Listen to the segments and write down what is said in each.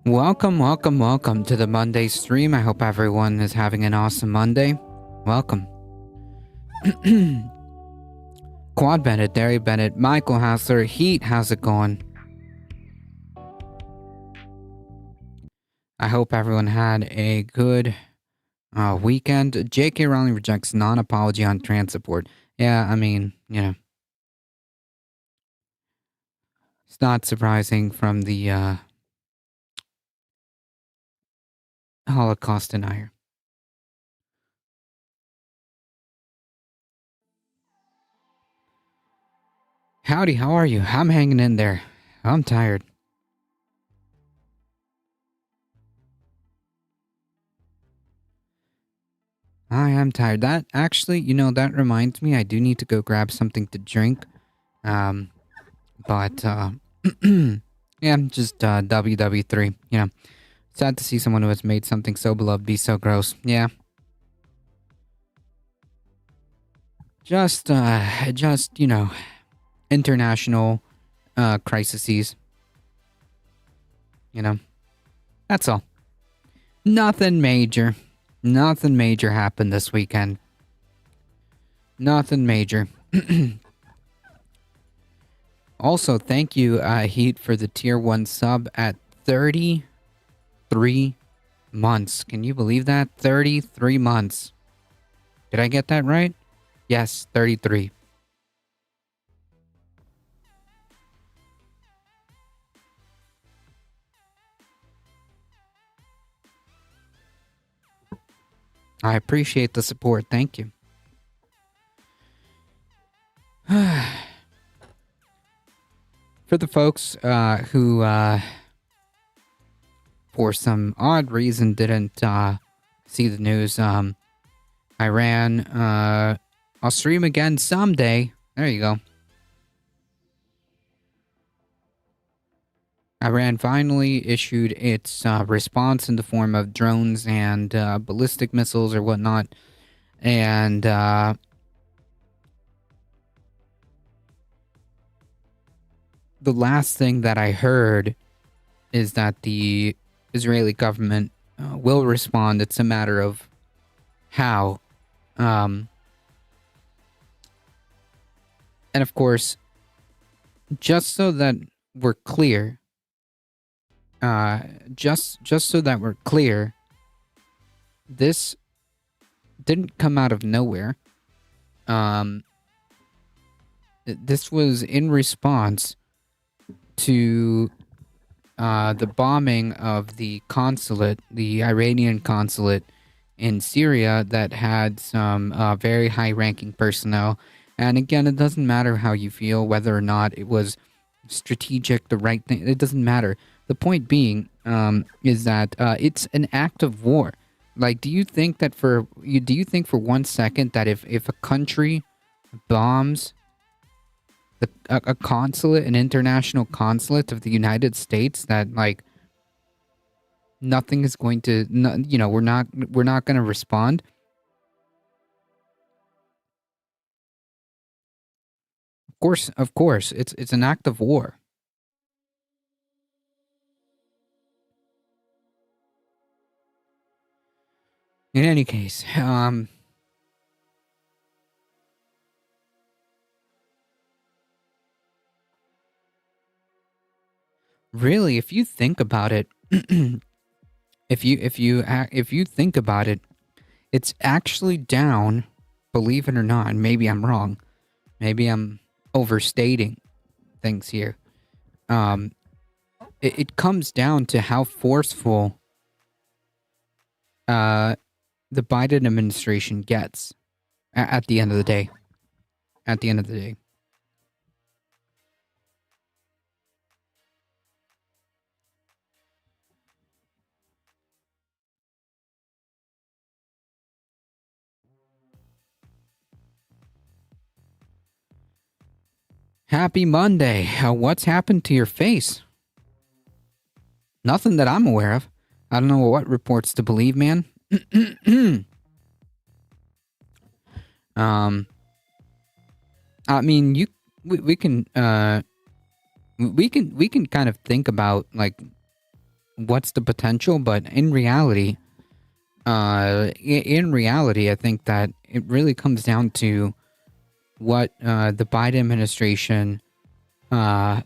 Welcome to the Monday stream. I hope everyone is having an awesome Monday. Welcome. Quad Bennett, Derry Bennett, Michael Hassler, Heat, how's it going? I hope everyone had a good weekend. J.K. Rowling rejects non-apology on trans support. Yeah, I mean, it's not surprising from the Holocaust denier. Howdy, how are you? I'm hanging in there. I'm tired. I am tired. That actually, that reminds me, I do need to go grab something to drink. But yeah, just WW3. Sad to see someone who has made something so beloved be so gross. Yeah. Just international crises. That's all. Nothing major. Nothing major happened this weekend. Nothing major. Also, thank you, Heat, for the tier 1 sub at 33 months. Can you believe that? 33 months. Did I get that right? Yes, 33. I appreciate the support. Thank you. For the folks who, for some odd reason, didn't see the news, Iran, I'll stream again someday. There you go. Iran finally issued its response in the form of drones and ballistic missiles or whatnot. And the last thing that I heard is that the Israeli government will respond. It's a matter of how. And of course, just so that we're clear, just so that we're clear, this didn't come out of nowhere. This was in response to the bombing of the consulate, the Iranian consulate in Syria that had some very high-ranking personnel. And again, it doesn't matter how you feel, whether or not it was strategic, the right thing. It doesn't matter. The point being is that it's an act of war. Like, do you think for 1 second that if a country bombs a consulate, an international consulate of the United States, that like nothing is going to, we're not going to respond? Of course, it's an act of war. In any case, really, if you think about it, if you think about it, it's actually down, believe it or not. Maybe I'm wrong. Maybe I'm overstating things here. It comes down to how forceful the Biden administration gets at the end of the day. At the end of the day. Happy Monday. What's happened to your face? Nothing that I'm aware of. I don't know what reports to believe, man. I mean, we can kind of think about like what's the potential, but in reality, I think that it really comes down to what the Biden administration, uh,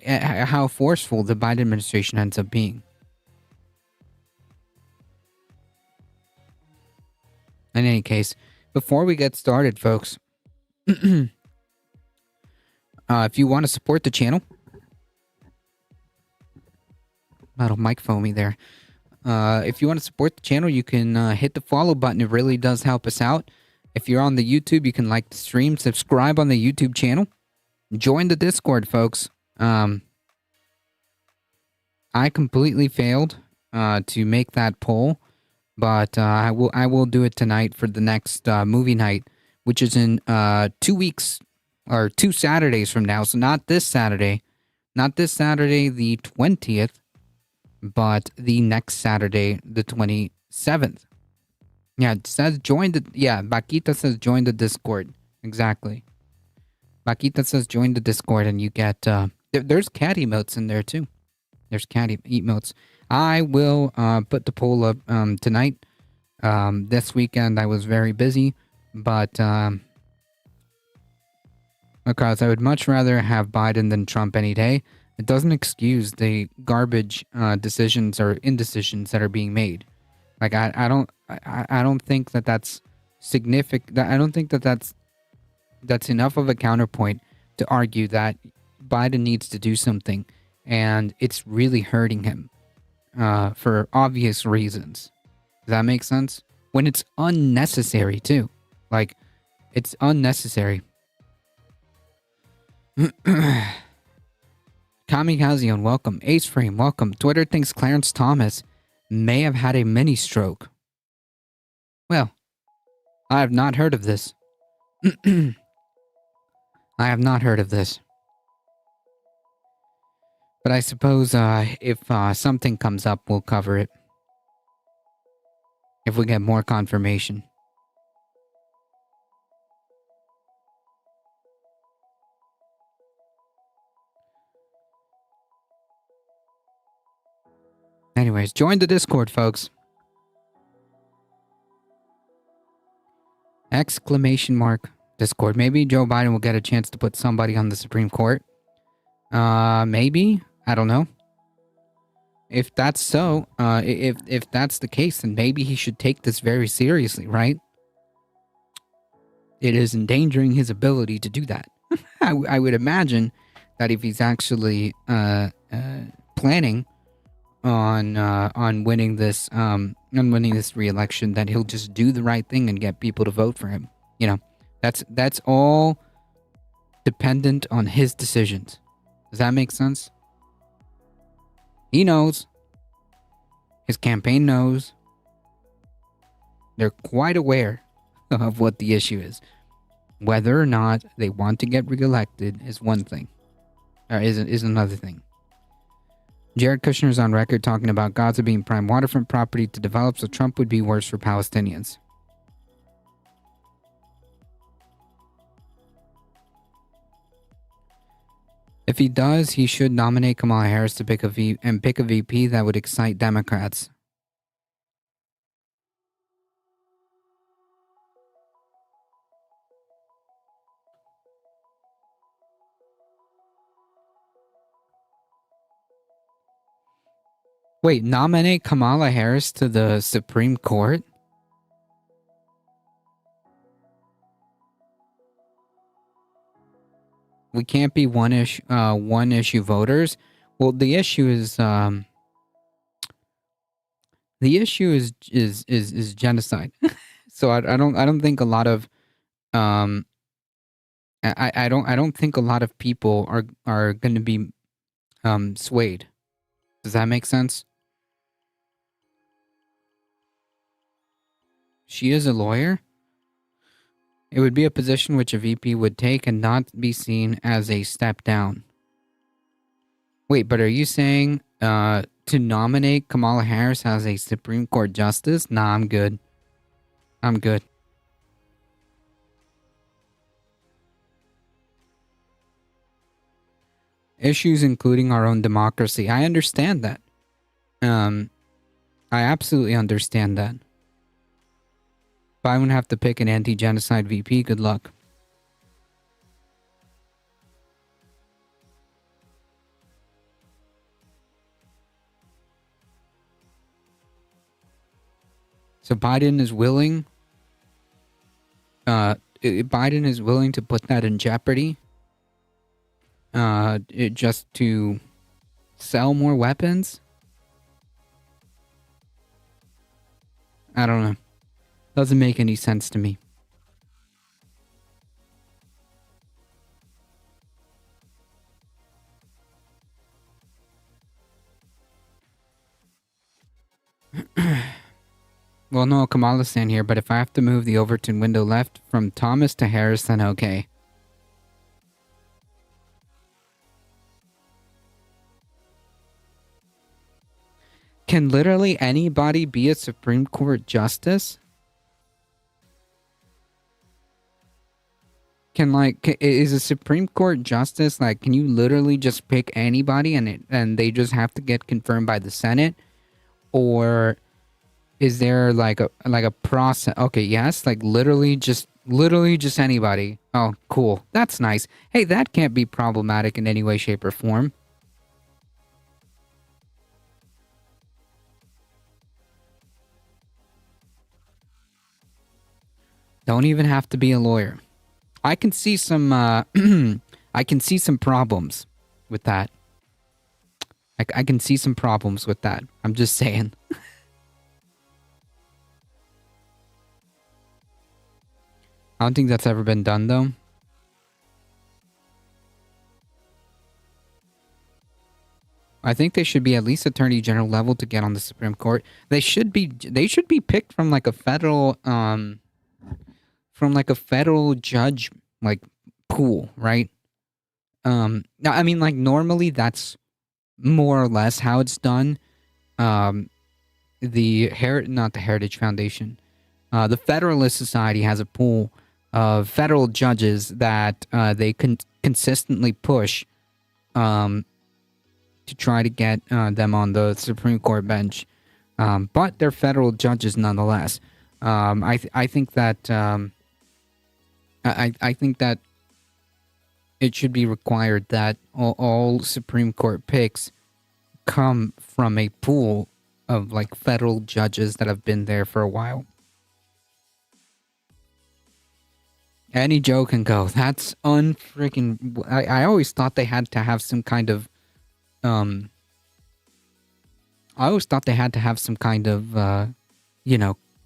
how forceful the Biden administration ends up being. In any case, before we get started, folks, if you want to support the channel, little mic foamy there. If you want to support the channel, you can hit the follow button. It really does help us out. If you're on the YouTube, you can like the stream, subscribe on the YouTube channel, join the Discord, folks. I completely failed to make that poll, but I will do it tonight for the next movie night, which is in 2 weeks or 2 Saturdays from now. So not this Saturday the 20th, but the next Saturday, the 27th. Yeah, it says join the... Yeah, Bakita says join the Discord. Exactly. Bakita says join the Discord and you get... there's cat emotes in there too. There's cat emotes. I will put the poll up tonight. This weekend I was very busy, but... because I would much rather have Biden than Trump any day. It doesn't excuse the garbage decisions or indecisions that are being made. Like I don't think that that's significant. I don't think that that's enough of a counterpoint to argue that Biden needs to do something, and it's really hurting him for obvious reasons. Does that make sense? When it's unnecessary too, like it's unnecessary. Kamikaze, welcome. Ace Frame, welcome. Twitter thinks Clarence Thomas may have had a mini stroke. Well, I have not heard of this. I have not heard of this. But I suppose if something comes up, we'll cover it. If we get more confirmation. Anyways, join the Discord, folks. Exclamation mark Discord. Maybe Joe Biden will get a chance to put somebody on the Supreme Court. Maybe. I don't know. If that's so, if that's the case, then maybe he should take this very seriously, right? It is endangering his ability to do that. I would imagine that if he's actually planning on winning this re-election, that he'll just do the right thing and get people to vote for him. You know, that's all dependent on his decisions. Does that make sense? He knows. His campaign knows. They're quite aware of what the issue is. Whether or not they want to get reelected is one thing. Or is another thing. Jared Kushner's on record talking about Gaza being prime waterfront property to develop, so Trump would be worse for Palestinians. If he does, he should nominate Kamala Harris to pick a VP that would excite Democrats. Wait, nominate Kamala Harris to the Supreme Court? We can't be one issue voters. Well, the issue is genocide. So I don't think a lot of I don't think a lot of people are going to be swayed. Does that make sense? She is a lawyer. It would be a position which a VP would take and not be seen as a step down. Wait, but are you saying to nominate Kamala Harris as a Supreme Court justice? Nah, I'm good. I'm good. issues including our own democracy. I understand that. Um, I absolutely understand that. If I would have to pick an anti-genocide VP, good luck. So Biden is willing. Biden is willing to put that in jeopardy. Just to sell more weapons. I don't know. Doesn't make any sense to me. Well, no, Kamala's stand here, but if I have to move the Overton window left from Thomas to Harris, then okay. Can literally anybody be a Supreme Court justice? Is a Supreme Court justice can you literally just pick anybody and they just have to get confirmed by the Senate? Or is there like a process? Okay, yes, literally just anybody. Oh, cool. That's nice. Hey, that can't be problematic in any way, shape, or form. Don't even have to be a lawyer. I can see some I can see some problems with that. I can see some problems with that. I'm just saying. I don't think that's ever been done though. I think they should be at least attorney general level to get on the Supreme Court. They should be picked from a federal judge pool, right? I mean normally that's more or less how it's done. Not the Heritage Foundation. The Federalist Society has a pool of federal judges that they consistently push to try to get them on the Supreme Court bench. But they're federal judges nonetheless. I think that I think that it should be required that all Supreme Court picks come from a pool of federal judges that have been there for a while. Any Joe can go. That's unfreaking. I always thought they had to have some kind of I always thought they had to have some kind of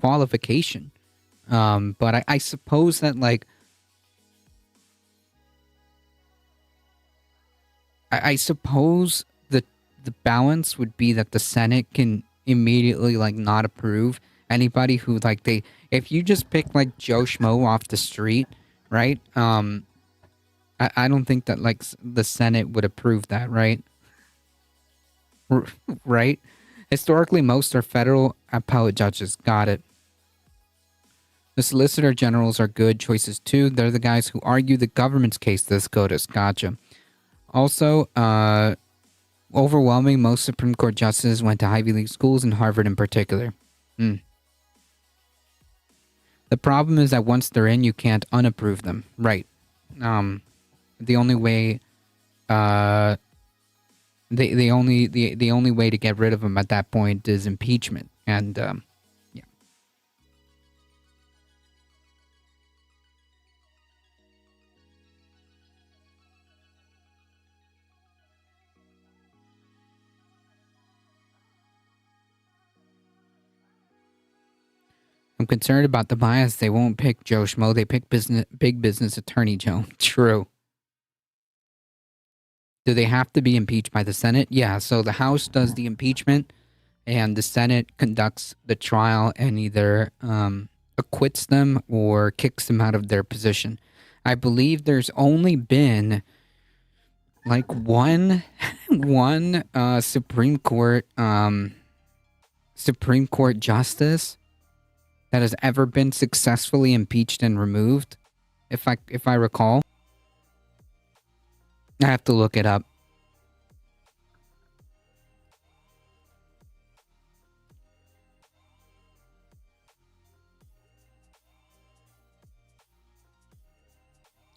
qualification. But I suppose that I suppose the balance would be that the Senate can immediately not approve anybody who if you just pick Joe Schmo off the street, right? I don't think that the Senate would approve that, right? Right? Historically, most are federal appellate judges. Got it. The Solicitor Generals are good choices too. They're the guys who argue the government's case to the SCOTUS. Gotcha. Also, overwhelming, most Supreme Court justices went to Ivy League schools and Harvard in particular. The problem is that once they're in, you can't unapprove them. Right. The only way, the only way to get rid of them at that point is impeachment. And, yeah. I'm concerned about the bias. They won't pick Joe Schmo. They pick big business attorney Joe. True. Do they have to be impeached by the Senate? Yeah, so the House does the impeachment, and the Senate conducts the trial and either acquits them or kicks them out of their position. I believe there's only been one Supreme Court justice that has ever been successfully impeached and removed, if I recall. I have to look it up.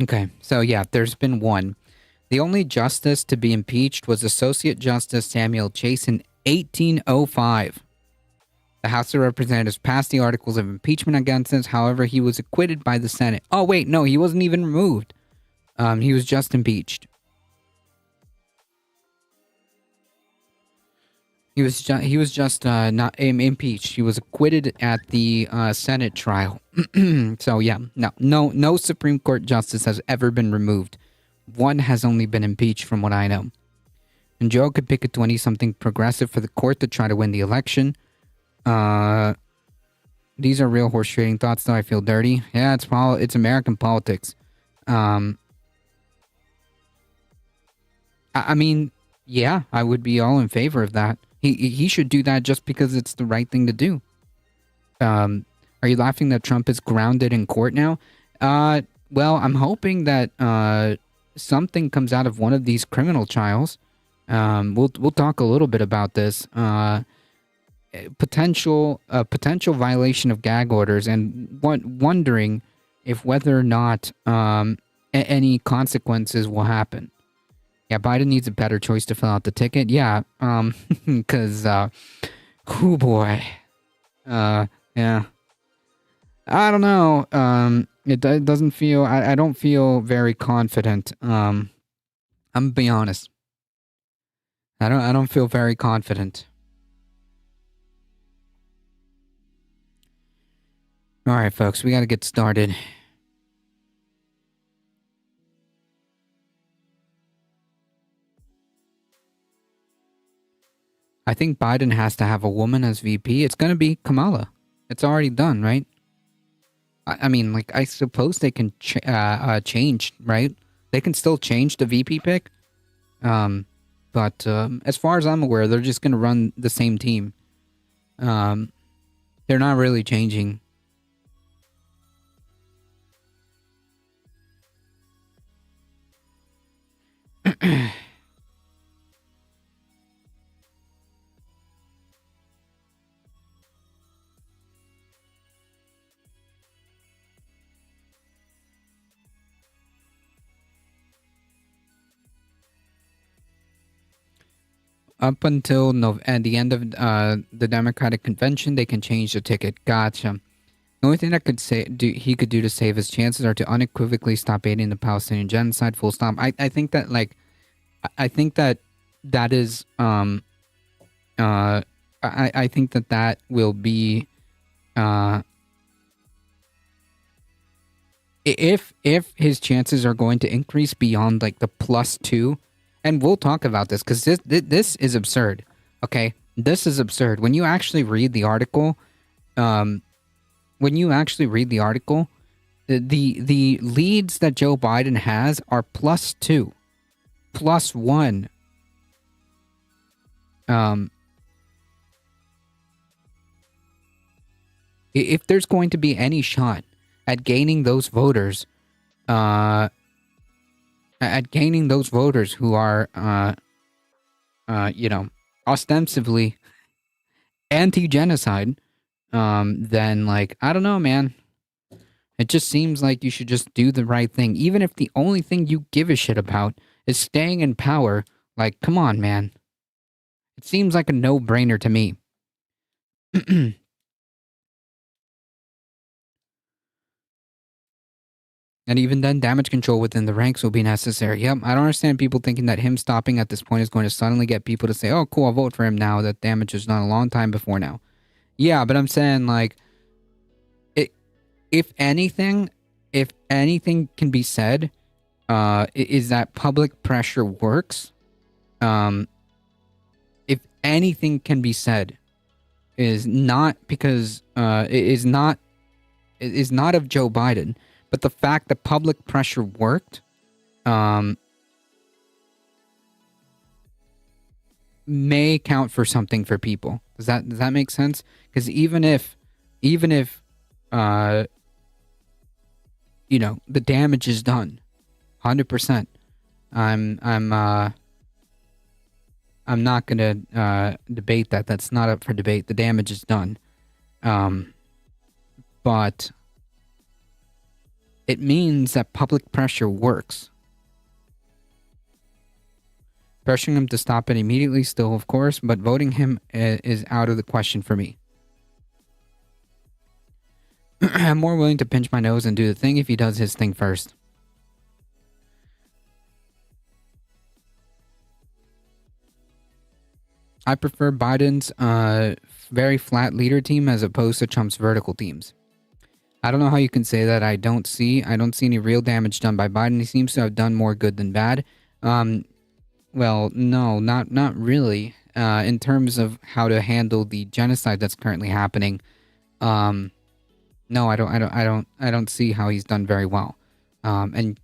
Okay, so yeah, there's been one. The only justice to be impeached was Associate Justice Samuel Chase in 1805. The House of Representatives passed the articles of impeachment against him. However, he was acquitted by the Senate. Oh wait, no, he wasn't even removed. He was just impeached. He was just not impeached. He was acquitted at the Senate trial. So yeah, no Supreme Court justice has ever been removed. One has only been impeached, from what I know. And Joe could pick a 20-something progressive for the court to try to win the election. These are real horse trading thoughts, though. I feel dirty. Yeah, it's American politics. Um, I mean, yeah, I would be all in favor of that. He should do that just because it's the right thing to do. Are you laughing that Trump is grounded in court now? Well, I'm hoping that something comes out of one of these criminal trials. We'll talk a little bit about this. Potential violation of gag orders, and wondering if whether or not any consequences will happen. Yeah, Biden needs a better choice to fill out the ticket. Yeah, because oh boy, yeah, I don't know. It doesn't feel. I don't feel very confident. I'm gonna be honest. I don't feel very confident. All right, folks, we got to get started. I think Biden has to have a woman as VP. It's going to be Kamala. It's already done, right? I mean, like, I suppose they can change, right? They can still change the VP pick. But as far as I'm aware, they're just going to run the same team. They're not really changing. Up until at the end of the Democratic convention, they can change the ticket. Gotcha. The only thing that he could do to save his chances are to unequivocally stop aiding the Palestinian genocide. Full stop. I think that I think that that is I think that will be if his chances are going to increase beyond like the +2, and we'll talk about this because this is absurd. Okay, this is absurd. When you actually read the article, the leads that Joe Biden has are +2, +1. If there's going to be any shot at gaining those voters, who are, ostensibly anti-genocide, then, like, I don't know, man. It just seems like you should just do the right thing, even if the only thing you give a shit about is staying in power. Like, come on, man. It seems like a no-brainer to me. And even then, damage control within the ranks will be necessary. Yep, I don't understand people thinking that him stopping at this point is going to suddenly get people to say, oh, cool, I'll vote for him now that damage was done a long time before now. Yeah, but I'm saying, like, if anything can be said, is that public pressure works. If anything can be said, is not because is not of Joe Biden, but the fact that public pressure worked, may count for something for people. Does that make sense? Because even if the damage is done, 100%. I'm not gonna debate that. That's not up for debate. The damage is done. But It means that public pressure works. Pressuring him to stop it immediately, still, of course, but voting him is out of the question for me. I'm more willing to pinch my nose and do the thing if he does his thing first. I prefer Biden's very flat leader team as opposed to Trump's vertical teams. I don't know how you can say that. I don't see any real damage done by Biden. He seems to have done more good than bad. Well, no, not really. In terms of how to handle the genocide that's currently happening, no, I don't see how he's done very well. And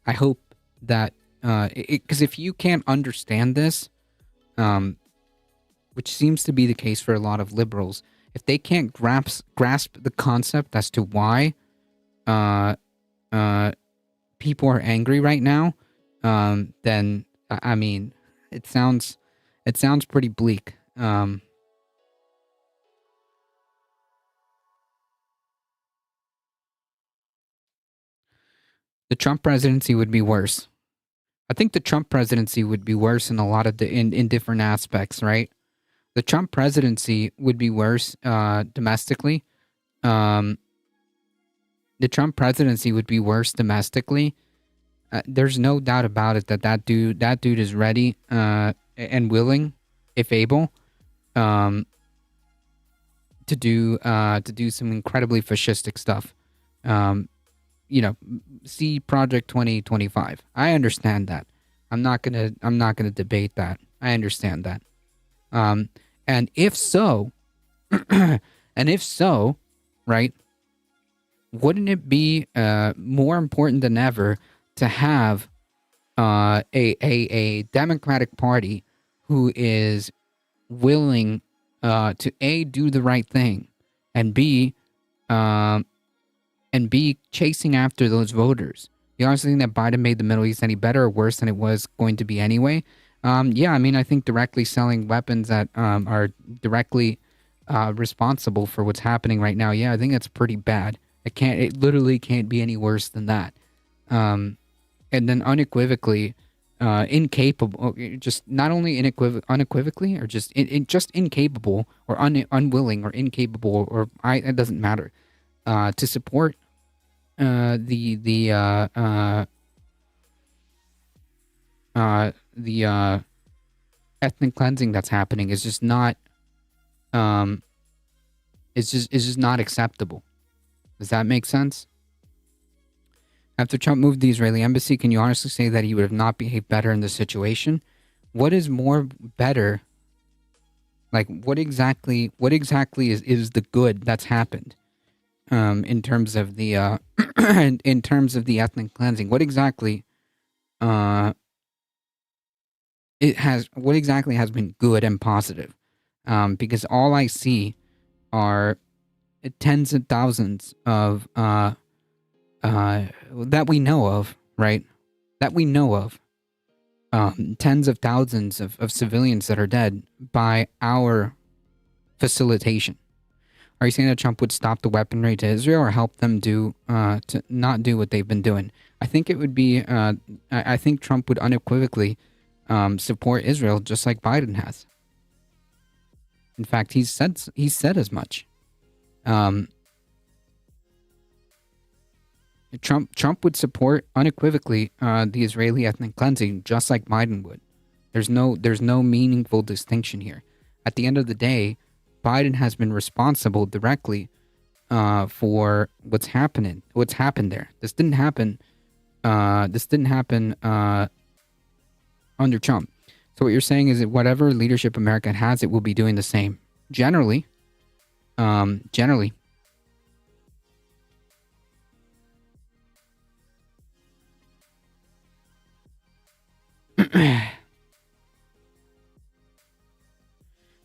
I hope that because if you can't understand this, which seems to be the case for a lot of liberals, if they can't grasp the concept as to why people are angry right now, then I mean, it sounds pretty bleak. The Trump presidency would be worse. I think the Trump presidency would be worse in a lot of in different aspects, right? The Trump presidency would be worse domestically. The Trump presidency would be worse domestically. There's no doubt about it that dude is ready and willing, if able, to do some incredibly fascistic stuff. See Project 2025. I understand that. I'm not gonna debate that. I understand that. And if so, right? Wouldn't it be more important than ever to have a Democratic Party who is willing to A, do the right thing, and B chasing after those voters? You honestly think that Biden made the Middle East any better or worse than it was going to be anyway? Yeah, I mean, I think directly selling weapons that are directly responsible for what's happening right now, yeah, I think that's pretty bad. It literally can't be any worse than that. And then unequivocally incapable, just not only unequivocally, or just just incapable, or unwilling, or incapable, or it doesn't matter, to support the ethnic cleansing that's happening is just not it's just not acceptable. Does that make sense? After Trump moved the Israeli embassy, can you honestly say that he would have not behaved better in this situation? What is more better? Like, what exactly is the good that's happened in terms of the in terms of the ethnic cleansing? What exactly what exactly has been good and positive? Because all I see are tens of thousands of that we know of, right? That we know of. Tens of thousands of civilians that are dead by our facilitation. Are you saying that Trump would stop the weaponry to Israel or help them to not do what they've been doing? I think it would be. I think Trump would unequivocally support Israel, just like Biden has. In fact, he said as much. Trump would support unequivocally the Israeli ethnic cleansing, just like Biden would. There's no meaningful distinction here. At the end of the day, Biden has been responsible directly for what's happened there. This didn't happen under Trump. So what you're saying is that whatever leadership America has, it will be doing the same. Generally.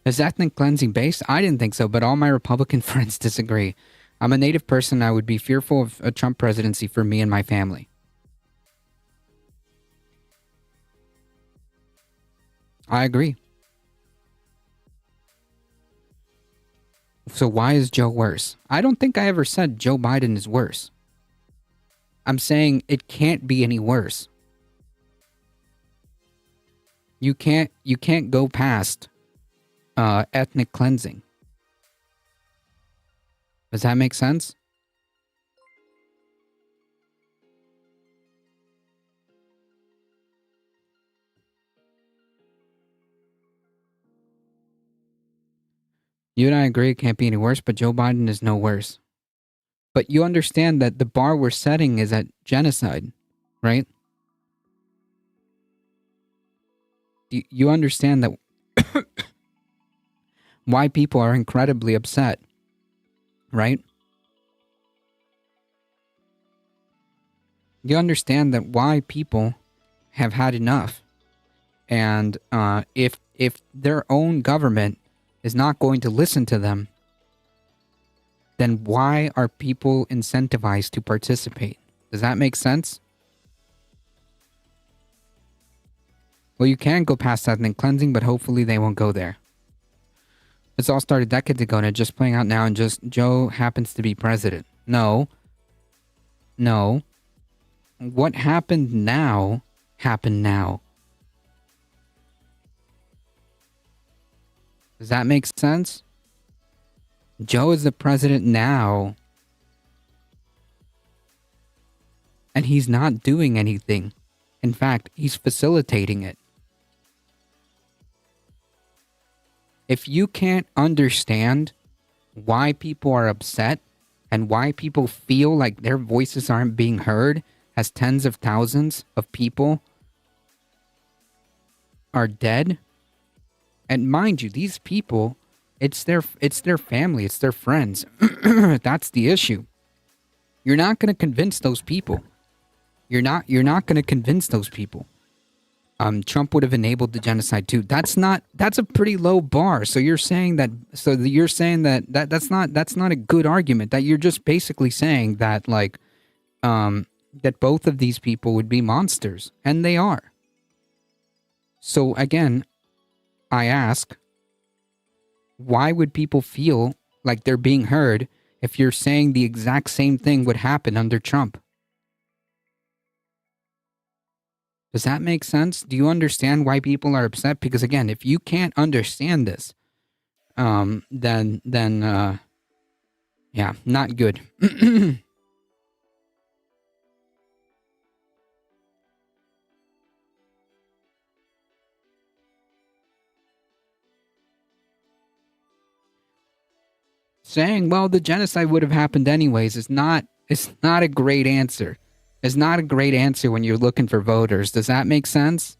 Is ethnic cleansing based? I didn't think so, but all my Republican friends disagree. I'm a native person. I would be fearful of a Trump presidency for me and my family. I agree. So why is Joe worse? I don't think I ever said Joe Biden is worse. I'm saying it can't be any worse. You can't go past ethnic cleansing. Does that make sense? You and I agree it can't be any worse, but Joe Biden is no worse. But you understand that the bar we're setting is at genocide, right? You understand that why people are incredibly upset, right? You understand that why people have had enough, and if their own government is not going to listen to them, then why are people incentivized to participate? Does that make sense? Well, you can go past ethnic cleansing, but hopefully they won't go there. This all started decades ago and it's just playing out now, and just Joe happens to be president. No. No. What happened now happened now. Does that make sense? Joe is the president now. And he's not doing anything. In fact, he's facilitating it. If you can't understand why people are upset and why people feel like their voices aren't being heard, as tens of thousands of people are dead, and mind you, these people, it's their family, it's their friends. That's the issue. You're not going to convince those people. You're not going to convince those people. Trump would have enabled the genocide too. That's a pretty low bar. So you're saying that that's not a good argument. That you're just basically saying that that both of these people would be monsters, and they are. So again, I ask, why would people feel like they're being heard if you're saying the exact same thing would happen under Trump? Does that make sense? Do you understand why people are upset? Because again, if you can't understand this, then yeah, not good. Saying, well, the genocide would have happened anyways is not a great answer. It's not a great answer when you're looking for voters. Does that make sense?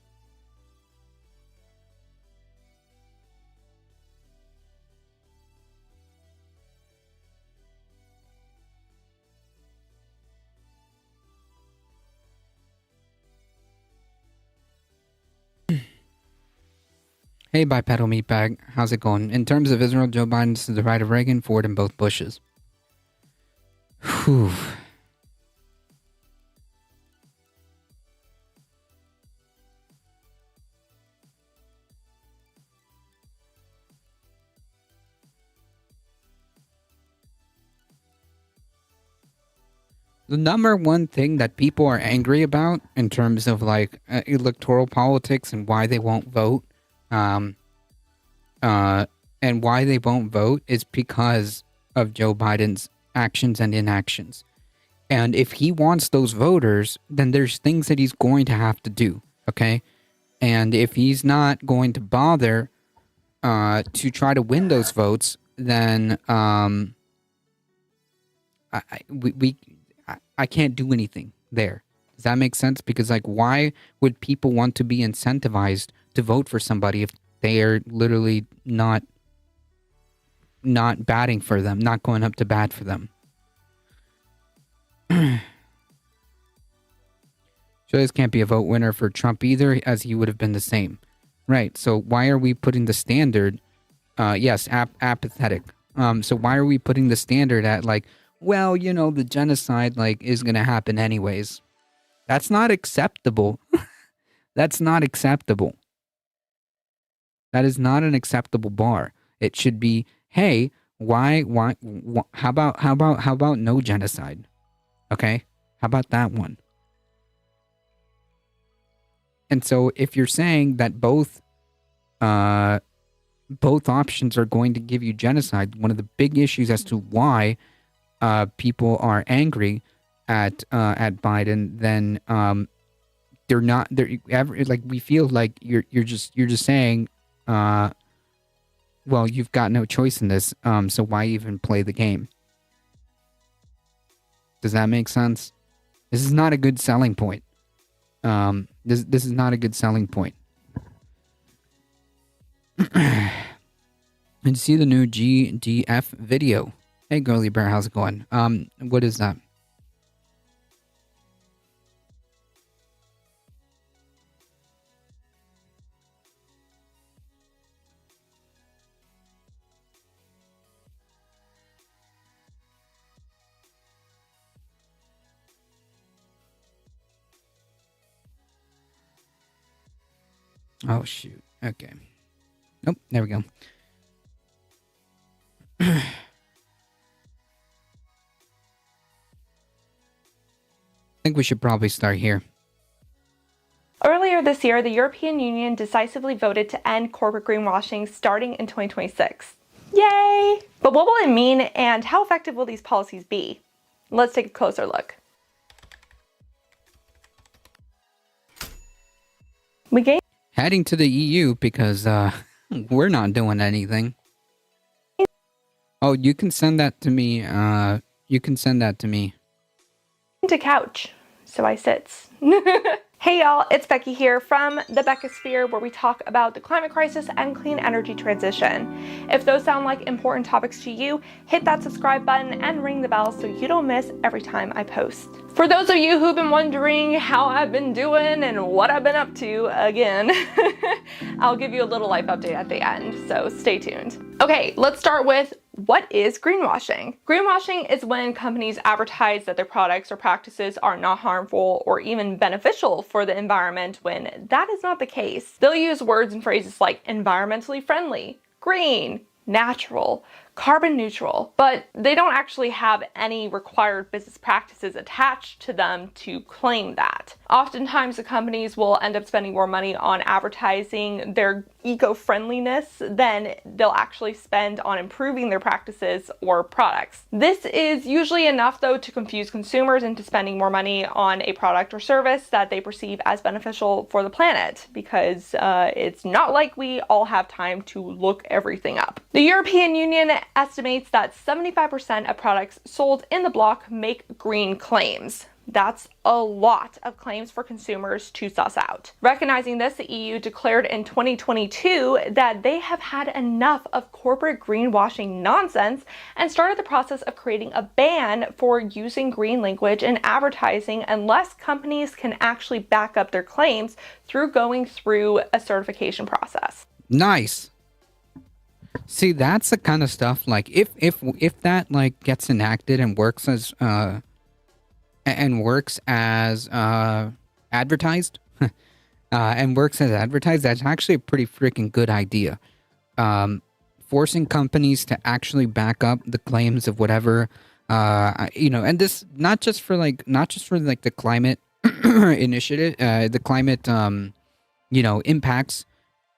Hey, bipedal meatbag, how's it going? In terms of Israel, Joe Biden's to the right of Reagan, Ford, and both Bushes. Whew. The number one thing that people are angry about in terms of electoral politics and why they won't vote, and why they won't vote is because of Joe Biden's actions and inactions. And if he wants those voters, then there's things that he's going to have to do, okay? And if he's not going to bother to try to win those votes, then I can't do anything there. Does that make sense? Because why would people want to be incentivized to vote for somebody if they are literally not batting for them, not going up to bat for them? So this can't be a vote winner for Trump either, as he would have been the same. Right, so why are we putting the standard, yes, apathetic. So why are we putting the standard at well, the genocide is going to happen anyways? That's not acceptable. That's not acceptable. That is not an acceptable bar. It should be, hey, why how about no genocide? Okay? How about that one? And so if you're saying that both options are going to give you genocide, one of the big issues as to why people are angry at Biden, then they're not like, we feel like you're just saying, well, you've got no choice in this, so why even play the game? Does that make sense? This is not a good selling point. This is not a good selling point. And see the new GDF video. Hey, Girly Bear, how's it going? What is that? Oh, shoot. Okay. Nope, there we go. I think we should probably start here. Earlier this year, the European Union decisively voted to end corporate greenwashing starting in 2026. Yay! But what will it mean, and how effective will these policies be? Let's take a closer look. We gained Heading to the EU because we're not doing anything. Oh, you can send that to me. You can send that to me. to couch, so I sits. Hey y'all, it's Becky here from the Beckosphere, where we talk about the climate crisis and clean energy transition. If those sound like important topics to you, hit that subscribe button and ring the bell so you don't miss every time I post. For those of you who've been wondering how I've been doing and what I've been up to, again, I'll give you a little life update at the end, so stay tuned. Okay, let's start with, what is greenwashing? Greenwashing is when companies advertise that their products or practices are not harmful or even beneficial for the environment when that is not the case. They'll use words and phrases like environmentally friendly, green, natural, carbon neutral, but they don't actually have any required business practices attached to them to claim that. Oftentimes the companies will end up spending more money on advertising their eco-friendliness than they'll actually spend on improving their practices or products. This is usually enough though to confuse consumers into spending more money on a product or service that they perceive as beneficial for the planet, because it's not like we all have time to look everything up. The European Union estimates that 75% of products sold in the bloc make green claims. That's a lot of claims for consumers to suss out. Recognizing this, the EU declared in 2022 that they have had enough of corporate greenwashing nonsense and started the process of creating a ban for using green language in advertising unless companies can actually back up their claims through going through a certification process. Nice. See, that's the kind of stuff, like, if that like gets enacted and works as advertised, that's actually a pretty freaking good idea. Forcing companies to actually back up the claims of whatever, and this not just for the climate initiative, the climate, impacts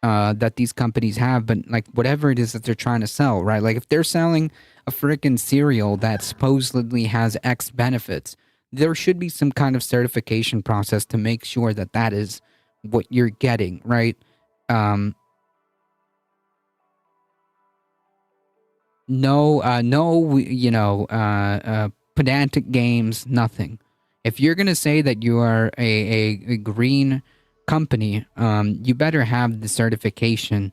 that these companies have, but like whatever it is that they're trying to sell, right? Like if they're selling a freaking cereal that supposedly has X benefits, there should be some kind of certification process to make sure that that is what you're getting, right? Pedantic games, nothing. If you're gonna say that you are a green company, you better have the certification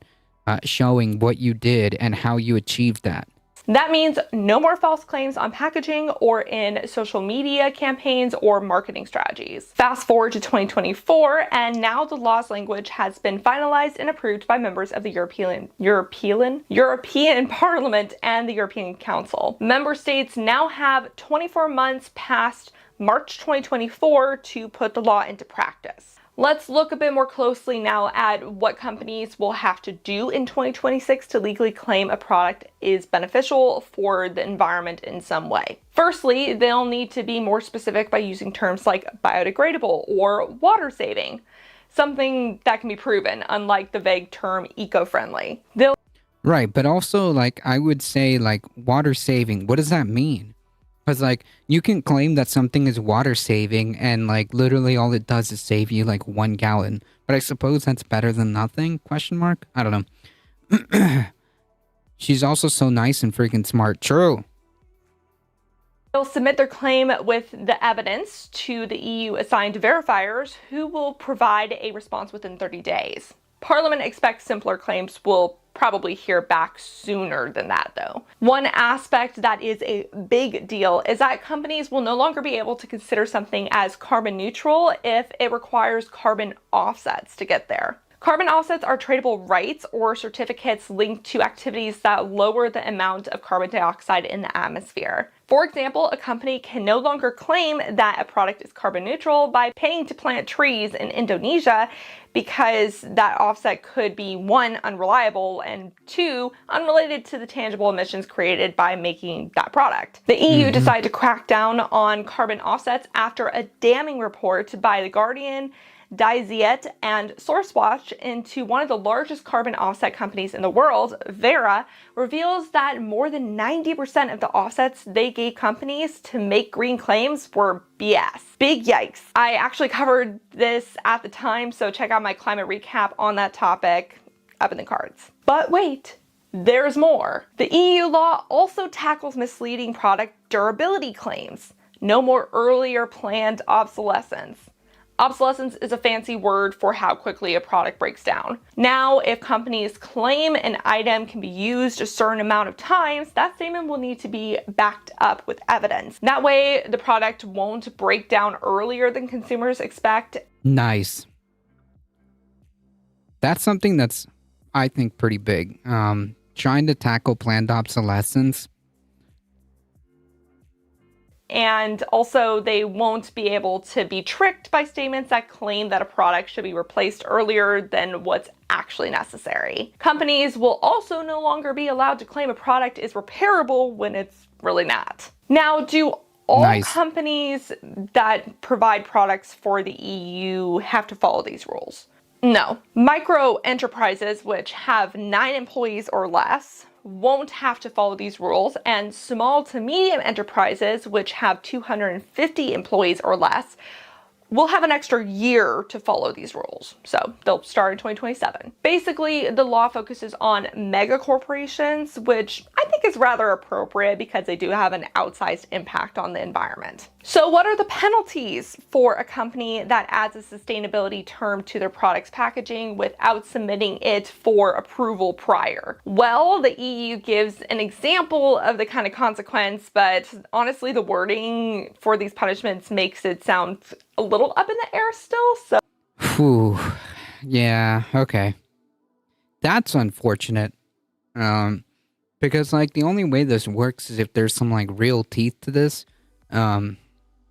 showing what you did and how you achieved that. That means no more false claims on packaging or in social media campaigns or marketing strategies. Fast forward to 2024, and now the law's language has been finalized and approved by members of the European Parliament and the European Council. Member states now have 24 months past March 2024 to put the law into practice. Let's look a bit more closely now at what companies will have to do in 2026 to legally claim a product is beneficial for the environment in some way. Firstly, they'll need to be more specific by using terms like biodegradable or water saving, something that can be proven, unlike the vague term eco-friendly. Right, but also, like, I would say, like, water saving, what does that mean? Because, like, you can claim that something is water saving and, like, literally all it does is save you, like, 1 gallon. But I suppose that's better than nothing? Question mark? I don't know. She's also so nice and freaking smart. True. They'll submit their claim with the evidence to the EU assigned verifiers, who will provide a response within 30 days. Parliament expects simpler claims will probably hear back sooner than that, though. One aspect that is a big deal is that companies will no longer be able to consider something as carbon neutral if it requires carbon offsets to get there. Carbon offsets are tradable rights or certificates linked to activities that lower the amount of carbon dioxide in the atmosphere. For example, a company can no longer claim that a product is carbon neutral by paying to plant trees in Indonesia because that offset could be 1, unreliable, and 2, unrelated to the tangible emissions created by making that product. The EU decided to crack down on carbon offsets after a damning report by The Guardian, Die Zeit, and SourceWatch into one of the largest carbon offset companies in the world, Verra, reveals that more than 90% of the offsets they gave companies to make green claims were BS. Big yikes. I actually covered this at the time, so check out my climate recap on that topic up in the cards. But wait, there's more. The EU law also tackles misleading product durability claims. No more earlier planned obsolescence. Obsolescence is a fancy word for how quickly a product breaks down. Now, if companies claim an item can be used a certain amount of times, that statement will need to be backed up with evidence. That way, the product won't break down earlier than consumers expect. Nice. That's something that's, I think, pretty big. Trying to tackle planned obsolescence. And also, they won't be able to be tricked by statements that claim that a product should be replaced earlier than what's actually necessary. Companies will also no longer be allowed to claim a product is repairable when it's really not. Now, do all companies that provide products for the EU have to follow these rules? No. Micro enterprises, which have 9 employees or less, won't have to follow these rules, and small to medium enterprises, which have 250 employees or less, will have an extra year to follow these rules. So they'll start in 2027. Basically, the law focuses on mega corporations, which I think is rather appropriate because they do have an outsized impact on the environment. So what are the penalties for a company that adds a sustainability term to their product's packaging without submitting it for approval prior? Well, the EU gives an example of the kind of consequence, but honestly, the wording for these punishments makes it sound a little up in the air still, so. Whew. Yeah, okay. That's unfortunate. Because, like, the only way this works is if there's some, like, real teeth to this.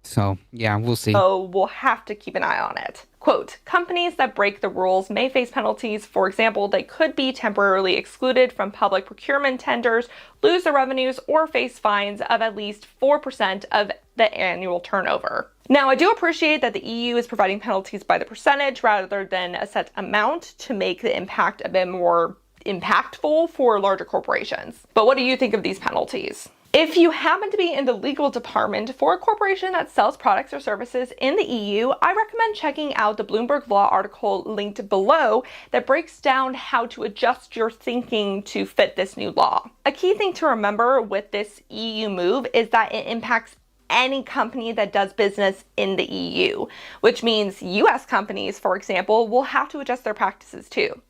So, yeah, we'll see. So we'll have to keep an eye on it. Quote, companies that break the rules may face penalties. For example, they could be temporarily excluded from public procurement tenders, lose their revenues, or face fines of at least 4% of the annual turnover. Now, I do appreciate that the EU is providing penalties by the percentage rather than a set amount to make the impact a bit more impactful for larger corporations. But what do you think of these penalties? If you happen to be in the legal department for a corporation that sells products or services in the EU, I recommend checking out the Bloomberg Law article linked below that breaks down how to adjust your thinking to fit this new law. A key thing to remember with this EU move is that it impacts any company that does business in the EU, which means US companies, for example, will have to adjust their practices too.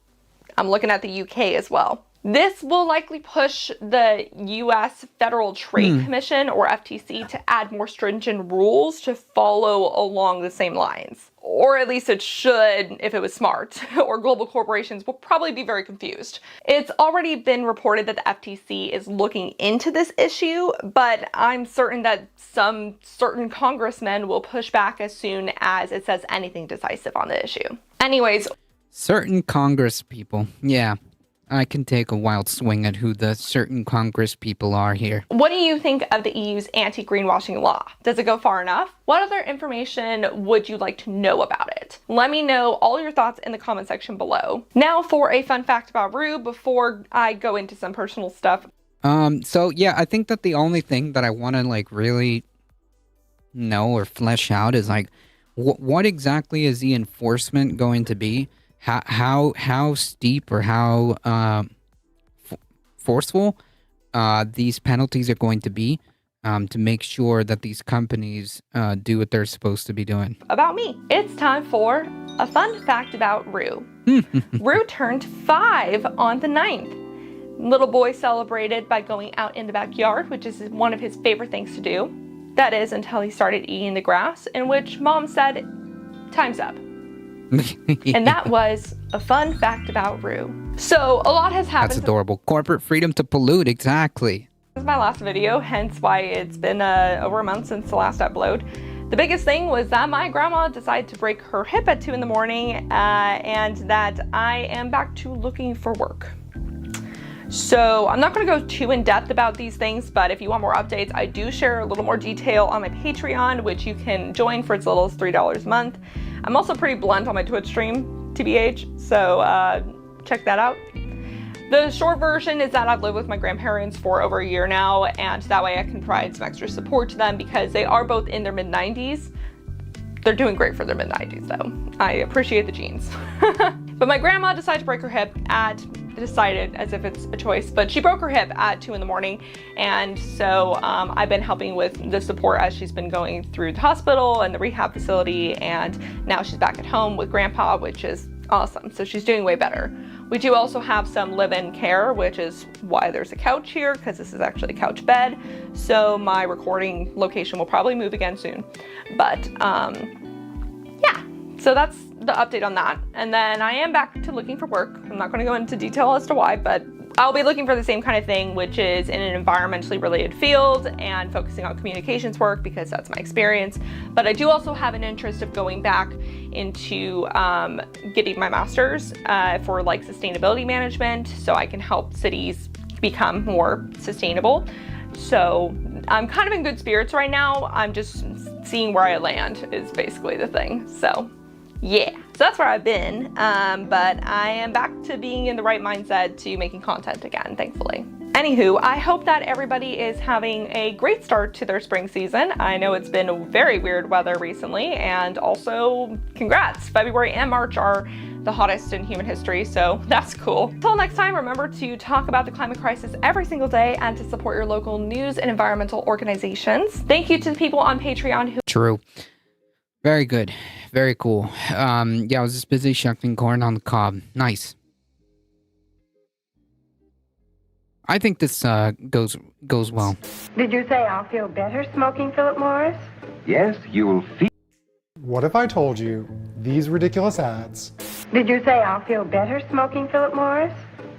I'm looking at the UK as well. This will likely push the U.S. Federal Trade Commission, or FTC, to add more stringent rules to follow along the same lines. Or at least it should if it was smart, or global corporations will probably be very confused. It's already been reported that the FTC is looking into this issue, but I'm certain that some certain congressmen will push back as soon as it says anything decisive on the issue. Anyways. Certain Congress people, yeah. I can take a wild swing at who the certain Congress people are here. What do you think of the EU's anti-greenwashing law? Does it go far enough? What other information would you like to know about it? Let me know all your thoughts in the comment section below. Now for a fun fact about Rue before I go into some personal stuff. So yeah, I think that the only thing that I want to like really know or flesh out is like, what exactly is the enforcement going to be? How steep or how forceful these penalties are going to be to make sure that these companies do what they're supposed to be doing. About me. It's time for a fun fact about Rue. Rue turned 5 on the 9th. Little boy celebrated by going out in the backyard, which is one of his favorite things to do. That is until he started eating the grass, in which Mom said, "Time's up." And that was a fun fact about Rue. So a lot has happened. That's adorable. Corporate freedom to pollute, exactly. This is my last video, hence why it's been over a month since the last upload. The biggest thing was that my grandma decided to break her hip at 2 in the morning and that I am back to looking for work. So I'm not going to go too in depth about these things, but if you want more updates, I do share a little more detail on my Patreon, which you can join for as little as $3 a month. I'm also pretty blunt on my Twitch stream, TBH, so check that out. The short version is that I've lived with my grandparents for over a year now, and that way I can provide some extra support to them because they are both in their mid-90s. They're doing great for their mid-90s though. I appreciate the genes. But my grandma decided to break her hip decided as if it's a choice, but she broke her hip at 2 in the morning. And so I've been helping with the support as she's been going through the hospital and the rehab facility. And now she's back at home with grandpa, which is awesome. So she's doing way better. We do also have some live-in care, which is why there's a couch here, because this is actually a couch bed. So my recording location will probably move again soon. But yeah, so that's the update on that. And then I am back to looking for work. I'm not going to go into detail as to why, but I'll be looking for the same kind of thing, which is in an environmentally related field and focusing on communications work because that's my experience. But I do also have an interest of going back into getting my master's for like sustainability management, so I can help cities become more sustainable. So I'm kind of in good spirits right now. I'm just seeing where I land is basically the thing. So yeah, so that's where I've been, but I am back to being in the right mindset to making content again, thankfully. Anywho, I hope that everybody is having a great start to their spring season. I know it's been very weird weather recently, and also congrats. February and March are the hottest in human history, so that's cool. Until next time, remember to talk about the climate crisis every single day and to support your local news and environmental organizations. Thank you to the people on Patreon who— True. Very good. Very cool. Yeah, I was just busy shucking corn on the cob. Nice. I think this goes well. Did you say I'll feel better smoking Philip Morris? Yes, you'll feel. What if I told you these ridiculous ads? Did you say I'll feel better smoking Philip Morris?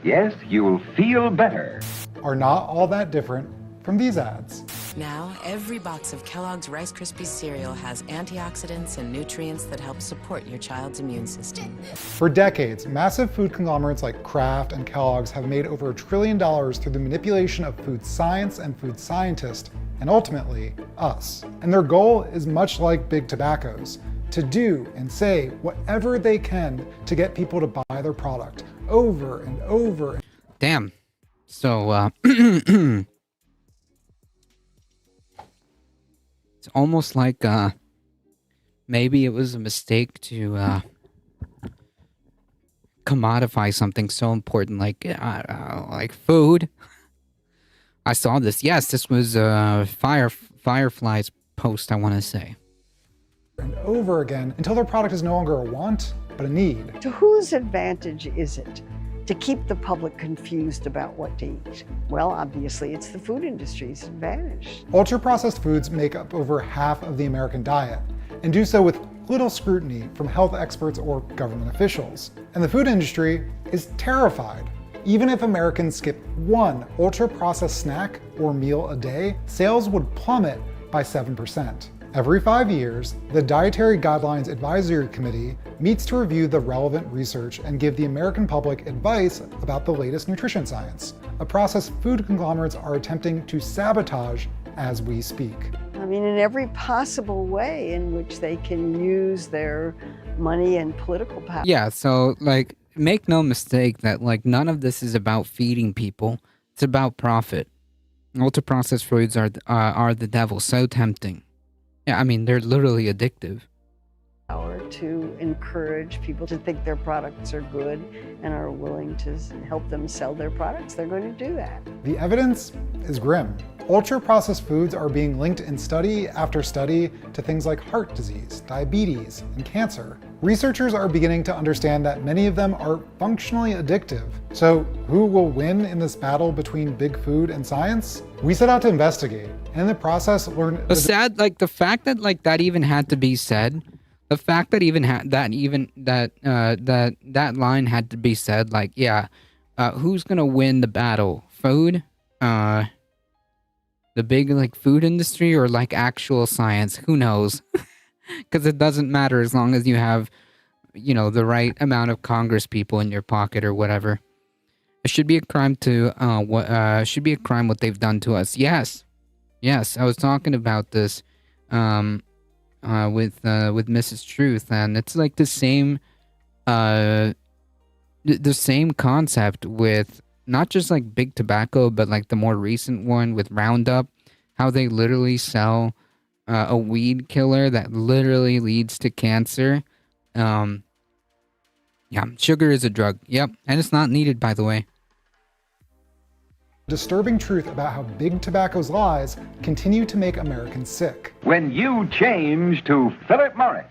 Yes, you'll feel better. Are not all that different from these ads. Now, every box of Kellogg's Rice Krispies cereal has antioxidants and nutrients that help support your child's immune system. For decades, massive food conglomerates like Kraft and Kellogg's have made over $1 trillion through the manipulation of food science and food scientists, and ultimately, us. And their goal is much like Big Tobacco's, to do and say whatever they can to get people to buy their product over and over. Damn. So, it's almost like, maybe it was a mistake to, commodify something so important like food. I saw this. Yes, this was, Firefly's post, I want to say. And over again until their product is no longer a want, but a need. To whose advantage is it to keep the public confused about what to eat? Well, obviously, it's the food industry's advantage. Ultra-processed foods make up over half of the American diet, and do so with little scrutiny from health experts or government officials. And the food industry is terrified. Even if Americans skip one ultra-processed snack or meal a day, sales would plummet by 7%. Every 5 years, the Dietary Guidelines Advisory Committee meets to review the relevant research and give the American public advice about the latest nutrition science, a process food conglomerates are attempting to sabotage as we speak. I mean, in every possible way in which they can use their money and political power. Yeah, so like make no mistake that like none of this is about feeding people. It's about profit. Ultra processed foods are the devil, so tempting. Yeah, I mean they're literally addictive. Power to encourage people to think their products are good and are willing to help them sell their products, they're going to do that. The evidence is grim. Ultra-processed foods are being linked in study after study to things like heart disease, diabetes, and cancer. Researchers are beginning to understand that many of them are functionally addictive. So who will win in this battle between big food and science? We set out to investigate, and in the process learned The fact that like that even had to be said, the fact that that line had to be said, like, yeah, who's gonna win the battle? Food? The big like food industry or like actual science? Who knows? Because it doesn't matter as long as you have, you know, the right amount of Congress people in your pocket or whatever. It should be a crime to what they've done to us. Yes, I was talking about this with Mrs. Truth, and it's like the same concept with not just like big tobacco, but like the more recent one with Roundup, how they literally sell a weed killer that literally leads to cancer. Yeah, sugar is a drug. Yep, and it's not needed, by the way. disturbing truth about how big tobacco's lies continue to make Americans sick. When you change to Philip Morris,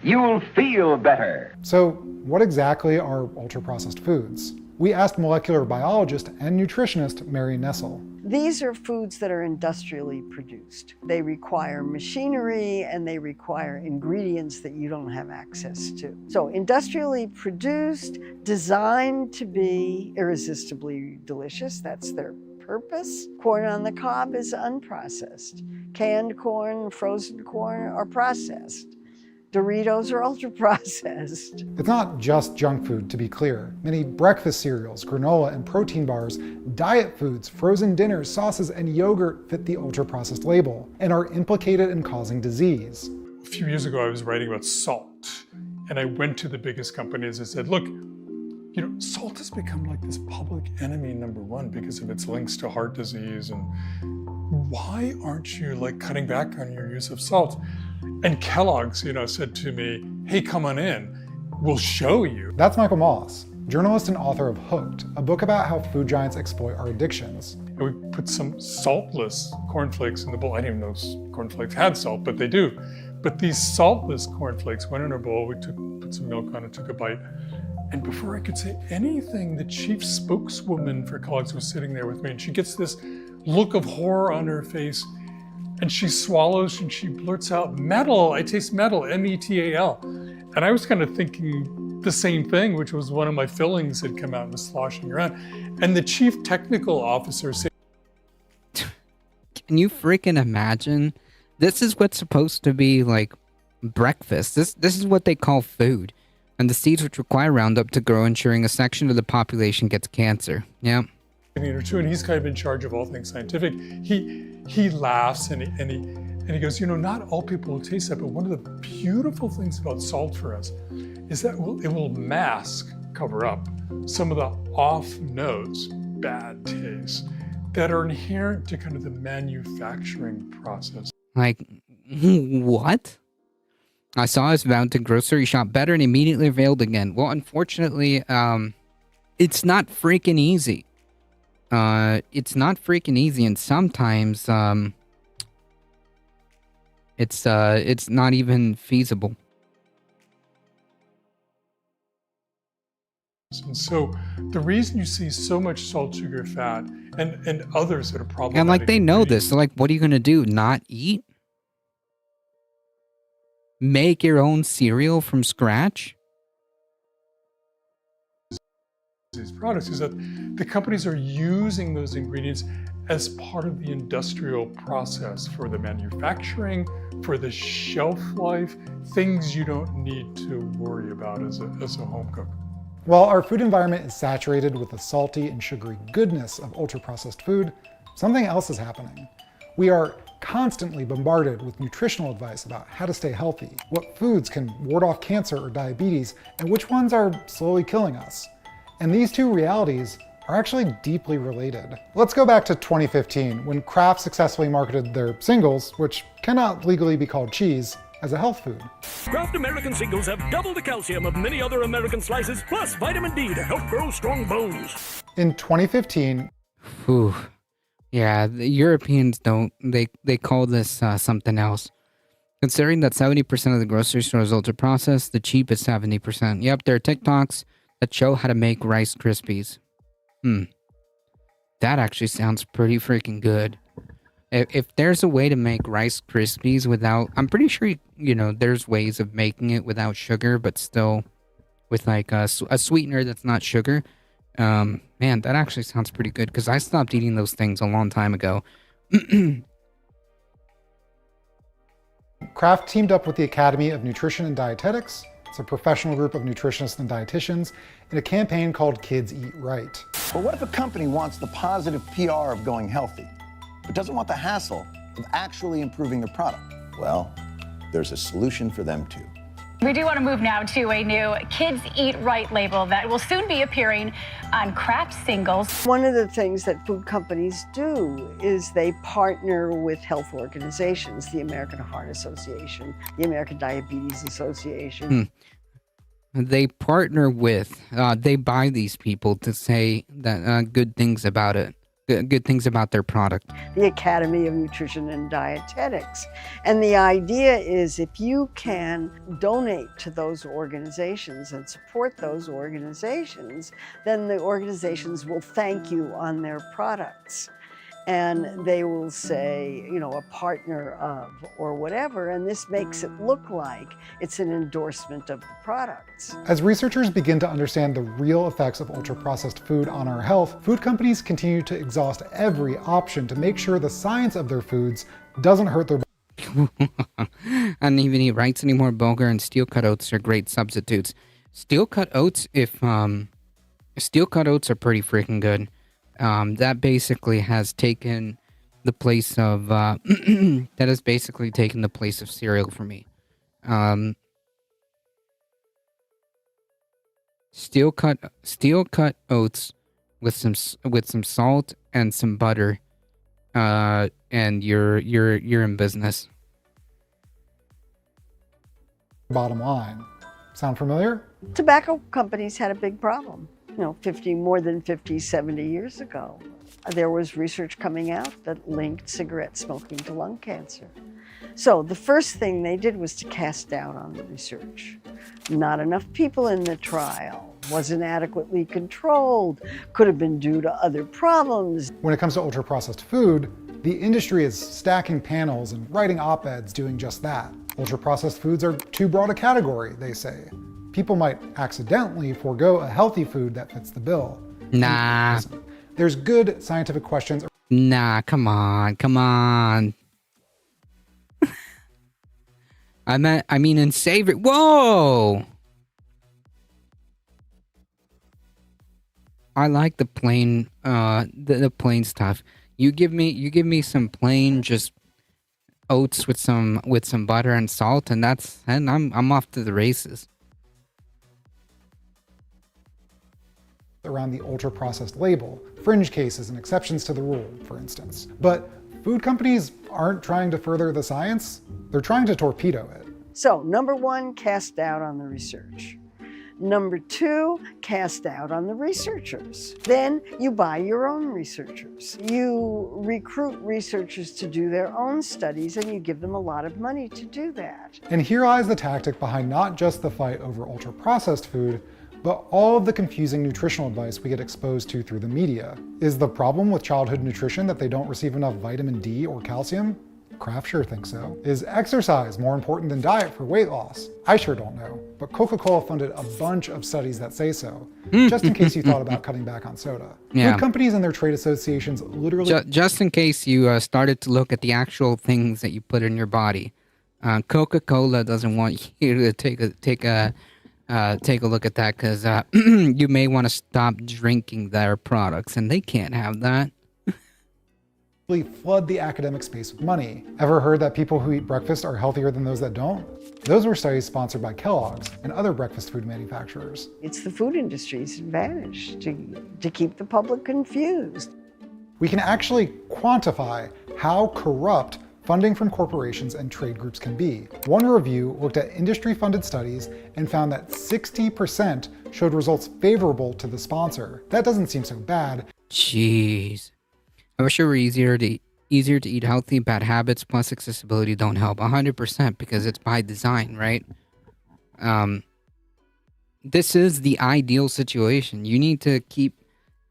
you'll feel better. So, what exactly are ultra-processed foods? We asked molecular biologist and nutritionist Mary Nessel. These are foods that are industrially produced. They require machinery and they require ingredients that you don't have access to. So industrially produced, designed to be irresistibly delicious. That's their purpose. Corn on the cob is unprocessed. Canned corn, frozen corn are processed. Doritos are ultra-processed. It's not just junk food, to be clear. Many breakfast cereals, granola, and protein bars, diet foods, frozen dinners, sauces, and yogurt fit the ultra-processed label and are implicated in causing disease. A few years ago, I was writing about salt, and I went to the biggest companies and said, look, you know, salt has become like this public enemy #1 because of its links to heart disease, and why aren't you like cutting back on your use of salt? And Kellogg's, you know, said to me, hey, come on in, we'll show you. That's Michael Moss, journalist and author of Hooked, a book about how food giants exploit our addictions. And we put some saltless cornflakes in the bowl. I didn't even know cornflakes had salt, but they do. But these saltless cornflakes went in our bowl, we put some milk on it, took a bite. And before I could say anything, the chief spokeswoman for Kellogg's was sitting there with me, and she gets this look of horror on her face, and she swallows and she blurts out, metal, I taste metal, M-E-T-A-L. And I was kind of thinking the same thing, which was one of my fillings had come out and was sloshing around. And the chief technical officer said, can you freaking imagine? This is what's supposed to be like breakfast. This is what they call food. And the seeds which require Roundup to grow, ensuring a section of the population gets cancer. Yeah. Or two, and he's kind of in charge of all things scientific. He laughs and he goes, you know, not all people will taste that, but one of the beautiful things about salt for us is that it will mask, cover up some of the off notes, bad tastes that are inherent to kind of the manufacturing process. Like, what? I saw his bound to grocery shop better and immediately availed again. Well, unfortunately, it's not freaking easy. It's not freaking easy, and sometimes it's not even feasible. And so the reason you see so much salt, sugar, fat, and others that are problematic. And like they know this. They're like, what are you gonna do? Not eat? Make your own cereal from scratch? These products is that the companies are using those ingredients as part of the industrial process for the manufacturing, for the shelf life, things you don't need to worry about as a home cook. While our food environment is saturated with the salty and sugary goodness of ultra-processed food, something else is happening. We are constantly bombarded with nutritional advice about how to stay healthy, what foods can ward off cancer or diabetes, and which ones are slowly killing us. And these two realities are actually deeply related. Let's go back to 2015, when Kraft successfully marketed their singles, which cannot legally be called cheese, as a health food. Kraft American Singles have double the calcium of many other American slices, plus vitamin D to help grow strong bones. In 2015, Whew. Yeah, the Europeans don't. They call this something else. Considering that 70% of the grocery store is ultra processed, the cheap is 70%. Yep, there are TikToks that show how to make Rice Krispies. That actually sounds pretty freaking good. If there's a way to make Rice Krispies without, I'm pretty sure you know there's ways of making it without sugar, but still with like a sweetener that's not sugar. Man, that actually sounds pretty good because I stopped eating those things a long time ago. Kraft teamed up with the Academy of Nutrition and Dietetics. It's a professional group of nutritionists and dietitians in a campaign called Kids Eat Right. But what if a company wants the positive PR of going healthy, but doesn't want the hassle of actually improving their product? Well, there's a solution for them too. We do want to move now to a new Kids Eat Right label that will soon be appearing on Kraft singles. One of the things that food companies do is they partner with health organizations, the American Heart Association, the American Diabetes Association. They partner with, they buy these people to say that good things about it. Good things about their product. The Academy of Nutrition and Dietetics. And the idea is if you can donate to those organizations and support those organizations, then the organizations will thank you on their products. And they will say, you know, a partner of or whatever, and this makes it look like it's an endorsement of the products. As researchers begin to understand the real effects of ultra-processed food on our health, food companies continue to exhaust every option to make sure the science of their foods doesn't hurt their I don't even eat rice anymore. Bulgur and steel-cut oats are great substitutes. Steel-cut oats, steel-cut oats are pretty freaking good. That basically has taken the place of that has basically taken the place of cereal for me. Steel-cut oats with some salt and some butter, and you're in business. bottom line. Sound familiar? Tobacco companies had a big problem. You know, more than 50, 70 years ago, there was research coming out that linked cigarette smoking to lung cancer. So the first thing they did was to cast doubt on the research. Not enough people in the trial, wasn't adequately controlled, could have been due to other problems. When it comes to ultra-processed food, the industry is stacking panels and writing op-eds doing just that. Ultra-processed foods are too broad a category, they say. People might accidentally forego a healthy food that fits the bill. Nah. Listen, there's good scientific questions. Nah, come on. I mean, in savory. Whoa! I like the plain, the plain stuff. You give me some plain just oats with some butter and salt, and I'm off to the races. Around the ultra-processed label, fringe cases and exceptions to the rule, for instance. But food companies aren't trying to further the science, they're trying to torpedo it. So, number one, cast doubt on the research. Number two, cast doubt on the researchers. Then you buy your own researchers. You recruit researchers to do their own studies, and you give them a lot of money to do that. And here lies the tactic behind not just the fight over ultra-processed food, but all of the confusing nutritional advice we get exposed to through the media. Is the problem with childhood nutrition that they don't receive enough vitamin D or calcium? Kraft sure thinks so. Is exercise more important than diet for weight loss? I sure don't know, but Coca-Cola funded a bunch of studies that say so, just in case you thought about cutting back on soda. Yeah. Food companies and their trade associations literally... Just in case you started to look at the actual things that you put in your body. Coca-Cola doesn't want you to take a look at that because you may want to stop drinking their products, and they can't have that. flood the academic space with money. Ever heard that people who eat breakfast are healthier than those that don't? Those were studies sponsored by Kellogg's and other breakfast food manufacturers. It's the food industry's advantage to keep the public confused. We can actually quantify how corrupt funding from corporations and trade groups can be. One review looked at industry-funded studies and found that 60% showed results favorable to the sponsor. That doesn't seem so bad. Jeez. I wish it were easier to eat healthy. Bad habits plus accessibility don't help 100% because it's by design, right? This is the ideal situation. You need to keep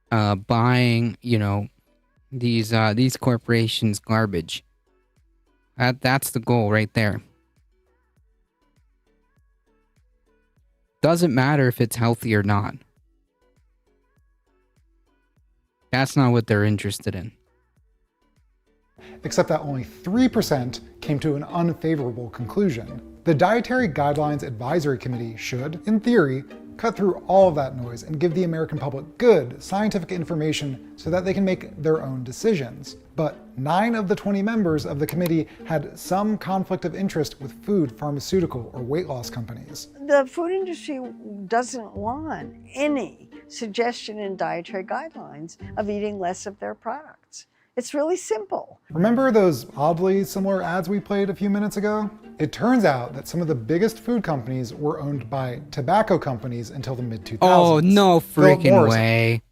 buying, these corporations garbage. That's the goal right there. Doesn't matter if it's healthy or not. That's not what they're interested in. Except that only 3% came to an unfavorable conclusion. The Dietary Guidelines Advisory Committee should, in theory, cut through all of that noise and give the American public good, scientific information so that they can make their own decisions. But 9 of the 20 members of the committee had some conflict of interest with food, pharmaceutical, or weight loss companies. The food industry doesn't want any suggestion in dietary guidelines of eating less of their products. It's really simple. Remember those oddly similar ads we played a few minutes ago? It turns out that some of the biggest food companies were owned by tobacco companies until the mid-2000s. Oh, no freaking way.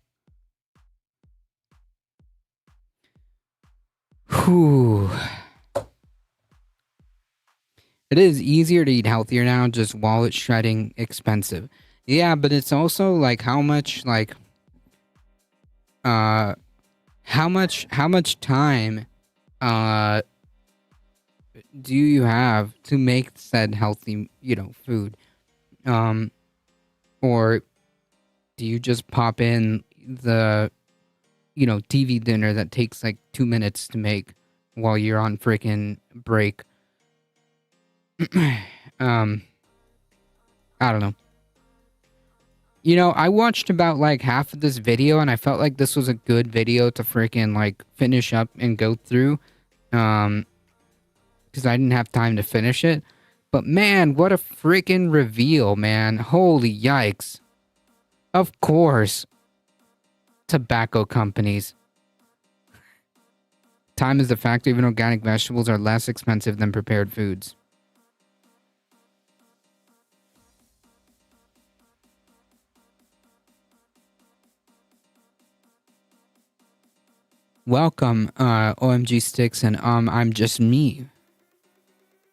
Whew. It is easier to eat healthier now, just wallet shredding expensive. Yeah, but it's also like how much time do you have to make said healthy, food? Or do you just pop in the, TV dinner that takes like 2 minutes to make while you're on freaking break? I don't know. I watched about like half of this video and I felt like this was a good video to freaking like finish up and go through. Because I didn't have time to finish it. But man, what a freaking reveal, man. Holy yikes. Of course. Tobacco companies. Time is the factor. Even organic vegetables are less expensive than prepared foods. Welcome, OMG Sticks, and I'm just me.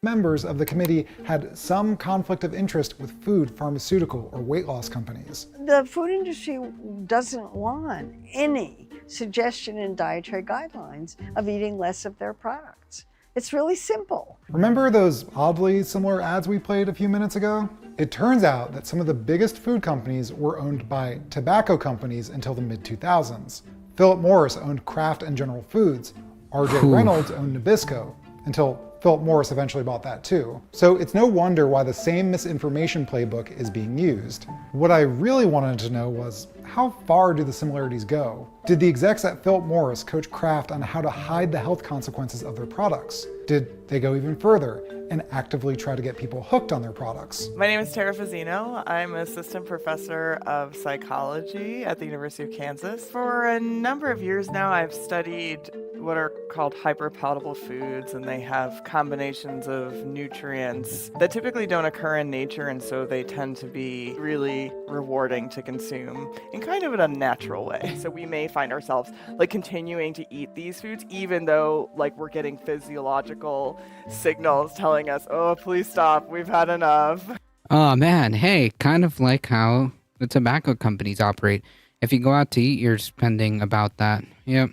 Members of the committee had some conflict of interest with food, pharmaceutical, or weight loss companies. The food industry doesn't want any suggestion in dietary guidelines of eating less of their products. It's really simple. Remember those oddly similar ads we played a few minutes ago? It turns out that some of the biggest food companies were owned by tobacco companies until the mid-2000s. Philip Morris owned Kraft and General Foods. R.J. Reynolds owned Nabisco, until Philip Morris eventually bought that too. So it's no wonder why the same misinformation playbook is being used. What I really wanted to know was, how far do the similarities go? Did the execs at Philip Morris coach Kraft on how to hide the health consequences of their products? Did they go even further and actively try to get people hooked on their products? My name is Tara Fazzino. I'm assistant professor of psychology at the University of Kansas. For a number of years now, I've studied what are called hyperpalatable foods, and they have combinations of nutrients that typically don't occur in nature, and so they tend to be really rewarding to consume in kind of an unnatural way. So we may find ourselves like continuing to eat these foods even though like we're getting physiological signals telling us, oh, please stop, we've had enough. Oh man, hey, kind of like how the tobacco companies operate. If you go out to eat, you're spending about that. Yep.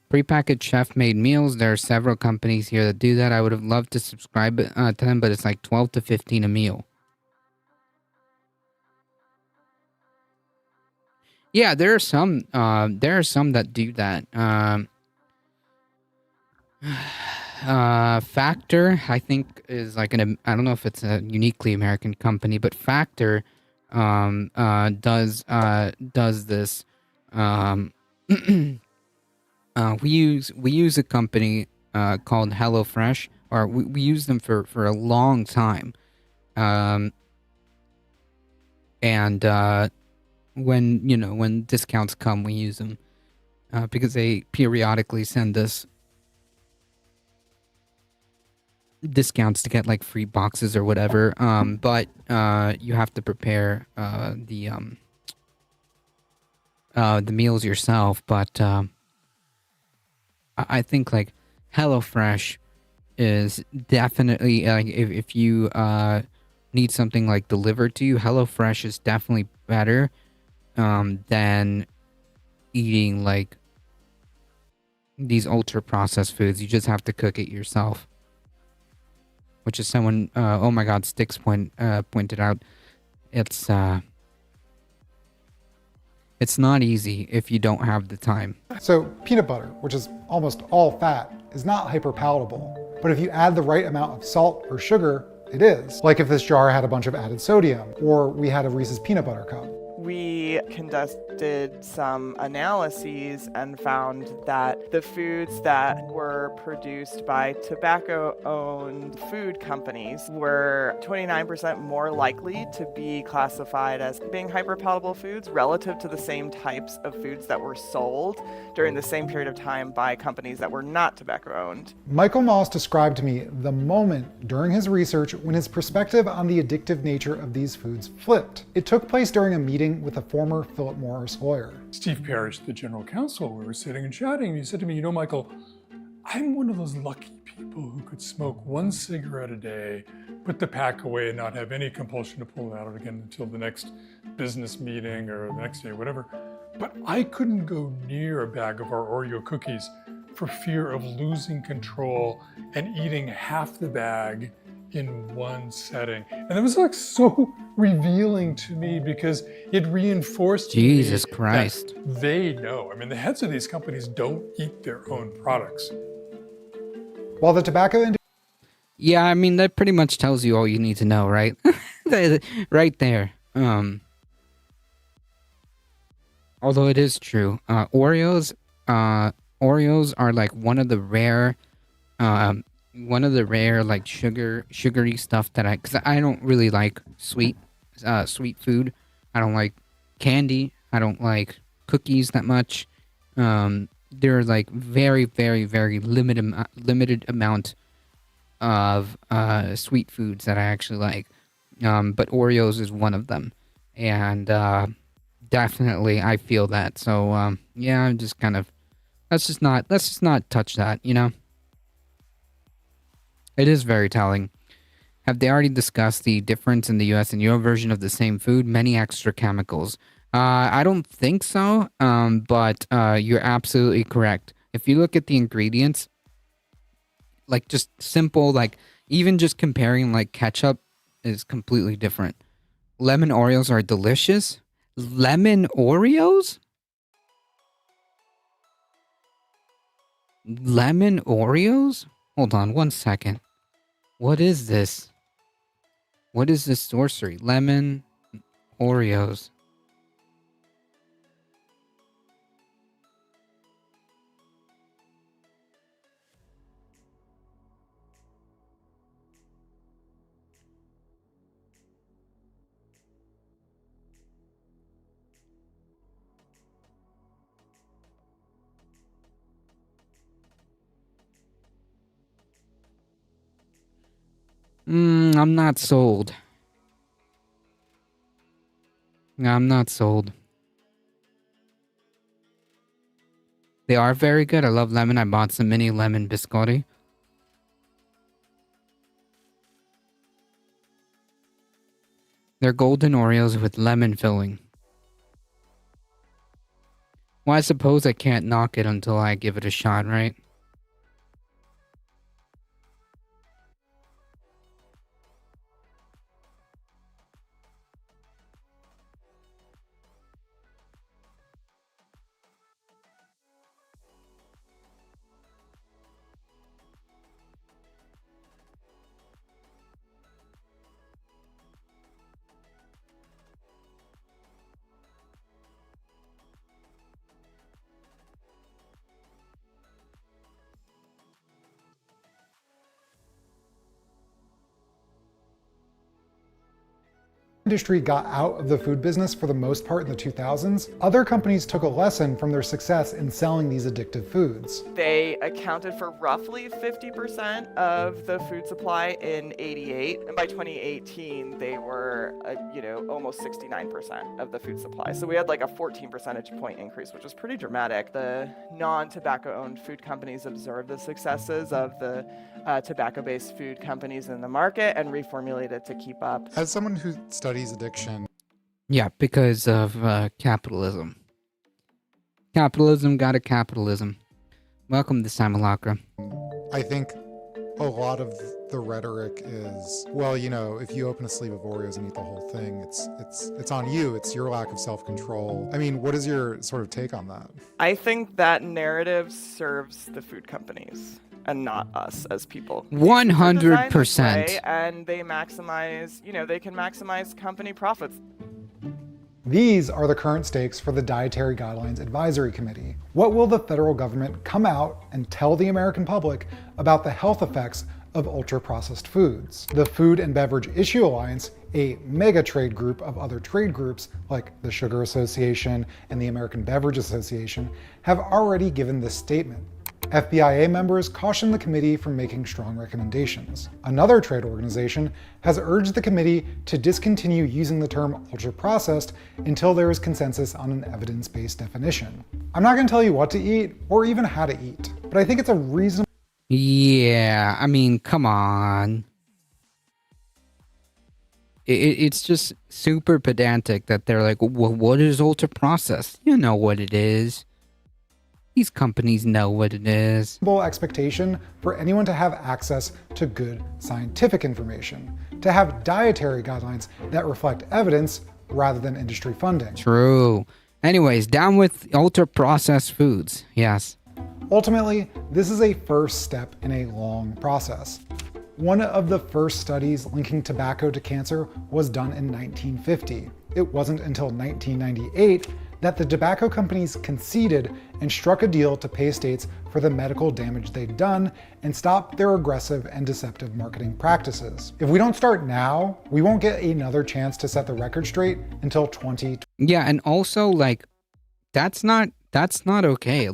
Prepackaged chef-made meals. There are several companies here that do that. I would have loved to subscribe to them, but it's like 12 to 15 a meal. Yeah, there are some that do that. Factor, I think, is like I don't know if it's a uniquely American company, but Factor does this. We use a company called HelloFresh, or we use them for a long time. And when discounts come, we use them because they periodically send us discounts to get like free boxes or whatever. But you have to prepare the meals yourself. But I think like HelloFresh is definitely like if you need something like delivered to you, HelloFresh is definitely better than eating like these ultra processed foods. You just have to cook it yourself. Which is someone, oh my God, Styx pointed out. It's not easy if you don't have the time. So peanut butter, which is almost all fat, is not hyperpalatable. But if you add the right amount of salt or sugar, it is. Like if this jar had a bunch of added sodium, or we had a Reese's peanut butter cup. We conducted some analyses and found that the foods that were produced by tobacco-owned food companies were 29% more likely to be classified as being hyperpalatable foods relative to the same types of foods that were sold during the same period of time by companies that were not tobacco-owned. Michael Moss described to me the moment during his research when his perspective on the addictive nature of these foods flipped. It took place during a meeting with a former Philip Morris lawyer. Steve Parrish, the general counsel, we were sitting and chatting, and he said to me, you know, Michael, I'm one of those lucky people who could smoke one cigarette a day, put the pack away and not have any compulsion to pull it out again until the next business meeting or the next day, whatever. But I couldn't go near a bag of our Oreo cookies for fear of losing control and eating half the bag in one setting. And it was like so revealing to me because it reinforced Jesus to me Christ. that they know. I mean, the heads of these companies don't eat their own products. While the tobacco industry... Yeah, I mean, that pretty much tells you all you need to know, right? Right there. Although it is true. Oreos are like one of the rare like sugary stuff that because I don't really like sweet food. I don't like candy. I don't like cookies that much. There are like very, very, very limited amount of sweet foods that I actually like. But Oreos is one of them, and definitely I feel that. So yeah, I'm just kind of let's just not touch that, you know. It is very telling. Have they already discussed the difference in the US and your version of the same food? Many extra chemicals. I don't think so, but you're absolutely correct. If you look at the ingredients, like just simple, like even just comparing like ketchup is completely different. Lemon Oreos are delicious. Lemon Oreos? Lemon Oreos? Hold on one second. What is this? What is this sorcery? Lemon Oreos. I'm not sold. I'm not sold. They are very good. I love lemon. I bought some mini lemon biscotti. They're golden Oreos with lemon filling. Well, I suppose I can't knock it until I give it a shot, right? Industry got out of the food business for the most part in the 2000s, other companies took a lesson from their success in selling these addictive foods. They accounted for roughly 50% of the food supply in '88, and by 2018 they were, almost 69% of the food supply. So we had like a 14 percentage point increase, which was pretty dramatic. The non-tobacco-owned food companies observed the successes of the tobacco-based food companies in the market and reformulated to keep up. As someone who studies addiction. Yeah, because of capitalism. Capitalism got a capitalism. Welcome to Simulacra. I think a lot of the rhetoric is, well, if you open a sleeve of Oreos and eat the whole thing, it's on you. It's your lack of self-control. I mean, what is your sort of take on that? I think that narrative serves the food companies and not us as people. 100%. And they maximize, they can maximize company profits. These are the current stakes for the Dietary Guidelines Advisory Committee. What will the federal government come out and tell the American public about the health effects of ultra-processed foods? The Food and Beverage Issue Alliance, a mega trade group of other trade groups like the Sugar Association and the American Beverage Association, have already given this statement. FBIA members cautioned the committee from making strong recommendations. Another trade organization has urged the committee to discontinue using the term ultra-processed until there is consensus on an evidence-based definition. I'm not going to tell you what to eat or even how to eat, but I think it's a reasonable... Yeah, I mean, come on. It's just super pedantic that they're like, well, what is ultra-processed? You know what it is. These companies know what it is. Expectation for anyone to have access to good scientific information, to have dietary guidelines that reflect evidence rather than industry funding. True. Anyways, down with ultra-processed foods. Yes. Ultimately, this is a first step in a long process. One of the first studies linking tobacco to cancer was done in 1950. It wasn't until 1998 that the tobacco companies conceded and struck a deal to pay states for the medical damage they'd done and stop their aggressive and deceptive marketing practices. If we don't start now, we won't get another chance to set the record straight until 2020. Yeah, and also, that's not okay.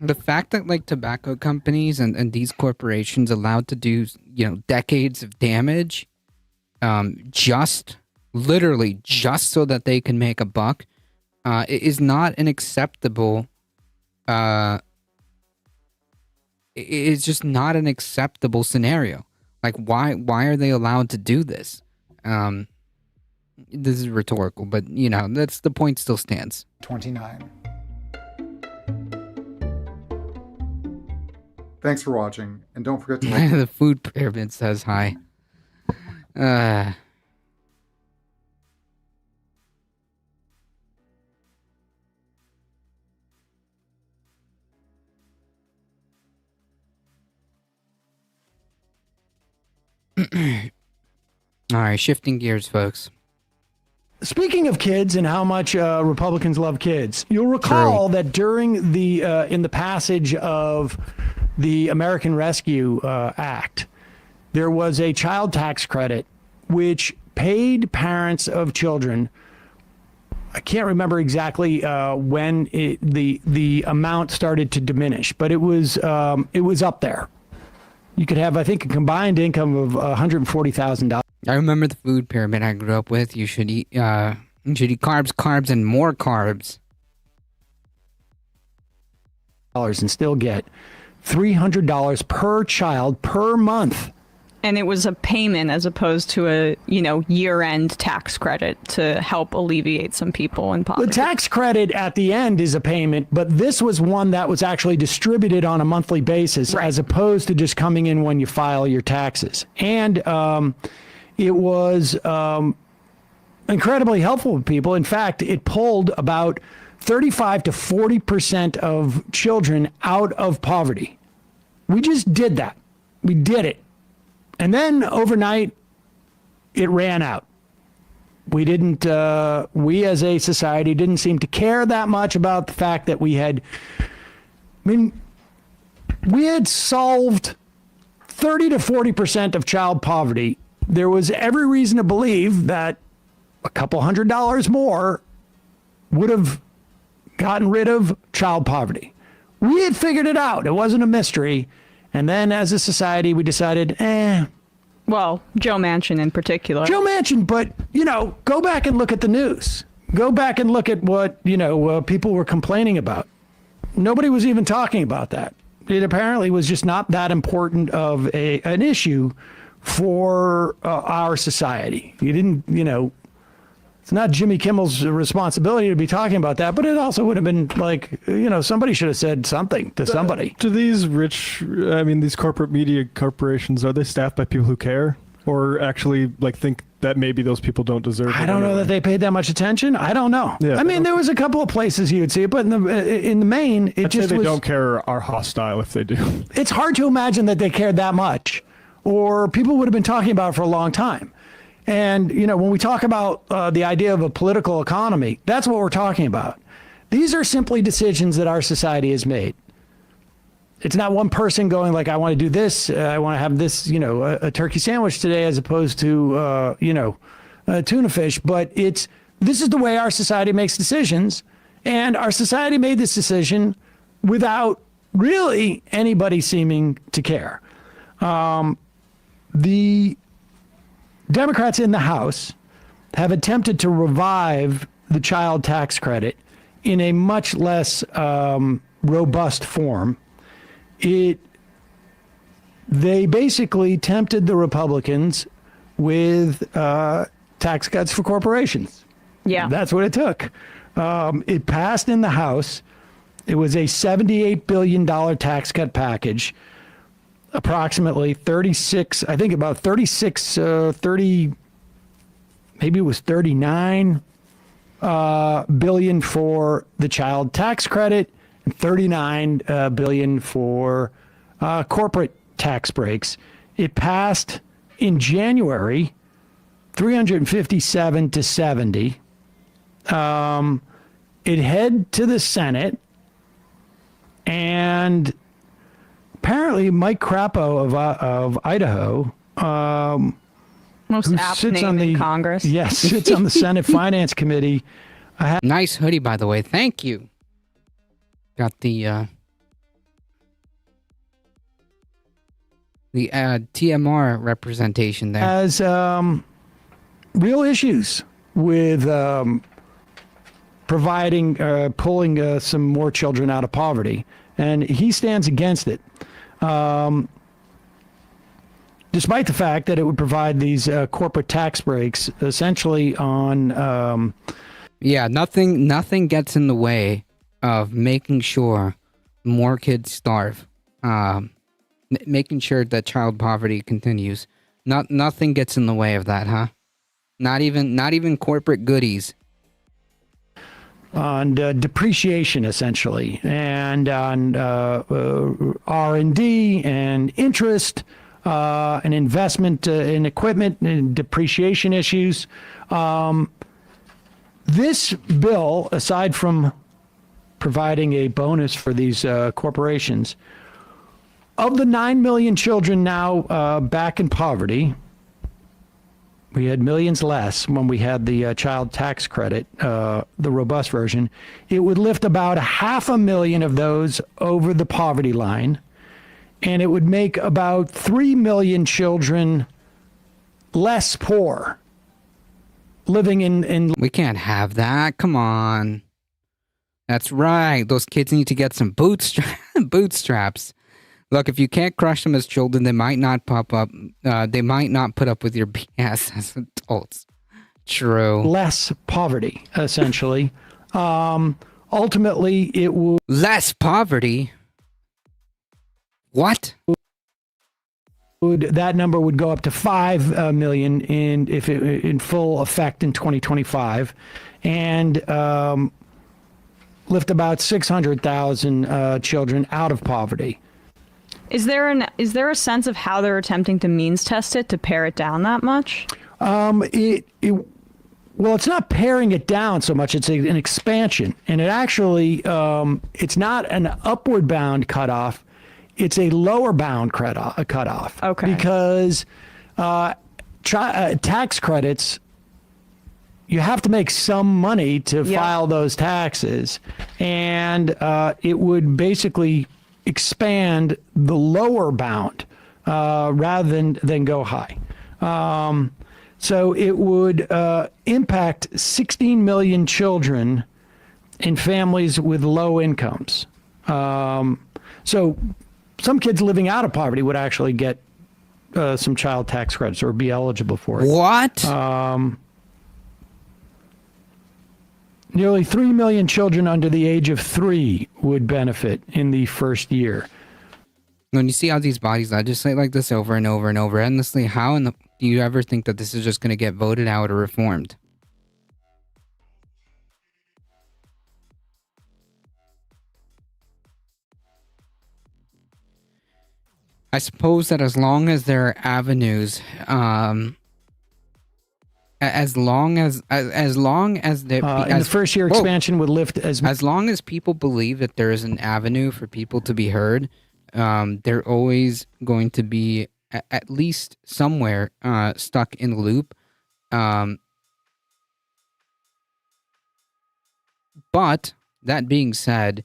The fact that, tobacco companies and these corporations allowed to do, decades of damage, literally just so that they can make a buck, is not an acceptable, it's just not an acceptable scenario. Why are they allowed to do this? This is rhetorical, but that's the point still stands. 29. Thanks for watching, and don't forget to like... The food pyramid says hi. All right, shifting gears, folks. Speaking of kids and how much Republicans love kids, you'll recall that during the in the passage of the American Rescue Act, there was a child tax credit which paid parents of children. I can't remember exactly when the amount started to diminish, but it was up there. You could have, I think, a combined income of $140,000. I remember the food pyramid I grew up with. You should eat carbs, and more carbs. And still get $300 per child per month And it was a payment as opposed to a, year-end tax credit to help alleviate some people in poverty. The tax credit at the end is a payment, but this was one that was actually distributed on a monthly basis as opposed to just coming in when you file your taxes. And it was incredibly helpful to people. In fact, it pulled about 35 to 40% of children out of poverty. We just did that. We did it. And then overnight, it ran out. We didn't, we as a society didn't seem to care that much about the fact that we had solved 30 to 40% of child poverty. There was every reason to believe that a couple $100 more would have gotten rid of child poverty. We had figured it out. It wasn't a mystery. And then as a society, we decided, Well, Joe Manchin in particular. Joe Manchin, but, go back and look at the news. Go back and look at what, people were complaining about. Nobody was even talking about that. It apparently was just not that important of an issue for our society. You didn't, it's not Jimmy Kimmel's responsibility to be talking about that, but it also would have been like, somebody should have said something to somebody. Do these these corporate media corporations, are they staffed by people who care or actually think that maybe those people don't deserve it? I don't know that they paid that much attention. I don't know. Yeah, there was a couple of places you would see it, but in the main, I'd say they don't care or are hostile if they do. It's hard to imagine that they cared that much, or people would have been talking about it for a long time. And, when we talk about the idea of a political economy, that's what we're talking about. These are simply decisions that our society has made. It's not one person going I want to do this. I want to have this, a turkey sandwich today as opposed to, tuna fish. But this is the way our society makes decisions. And our society made this decision without really anybody seeming to care. The Democrats in the House have attempted to revive the child tax credit in a much less robust form. They basically tempted the Republicans with tax cuts for corporations. Yeah. That's what it took. It passed in the House. It was a $78 billion tax cut package. Approximately 36, I think about 36, 30, maybe it was 39 billion for the child tax credit and 39 billion for corporate tax breaks. It passed in January, 357 to 70. It head to the Senate, and apparently, Mike Crapo of Idaho, most apt name in Congress. Yes, sits on the Senate Finance Committee. Nice hoodie, by the way. Thank you. Got the TMR representation there. Has real issues with pulling some more children out of poverty, and he stands against it. Despite the fact that it would provide these corporate tax breaks essentially on... nothing gets in the way of making sure more kids starve, making sure that child poverty continues. Nothing gets in the way of that, huh? Not even corporate goodies. On depreciation, essentially, and on R&D and interest and investment in equipment and depreciation issues. This bill, aside from providing a bonus for these corporations, of the 9 million children now back in poverty, we had millions less when we had the child tax credit, the robust version. It would lift about 500,000 of those over the poverty line, and it would make about 3 million children less poor living in... We can't have that. Come on. That's right. Those kids need to get some bootstraps. Look, if you can't crush them as children, they might not pop up. They might not put up with your BS as adults. True. Less poverty, essentially. Ultimately, it will... Less poverty? What? That number would go up to 5 million in full effect in 2025, and lift about 600,000 children out of poverty. Is there a sense of how they're attempting to means test it to pare it down that much? Well, it's not paring it down so much. It's an expansion, and it actually it's not an upward bound cutoff. It's a lower bound cutoff. Okay. Because tax credits, you have to make some money to file those taxes, and it would basically expand the lower bound rather than go high. So it would impact 16 million children in families with low incomes. So some kids living out of poverty would actually get some child tax credits or be eligible for it. What? Nearly 3 million children under the age of 3 would benefit in the first year. When you see how these bodies legislate like this over and over and over endlessly, how do you ever think that this is just going to get voted out or reformed? I suppose that as long as there are avenues, as long as the first year expansion would lift as long as people believe that there is an avenue for people to be heard, they're always going to be at least somewhere stuck in the loop. But that being said,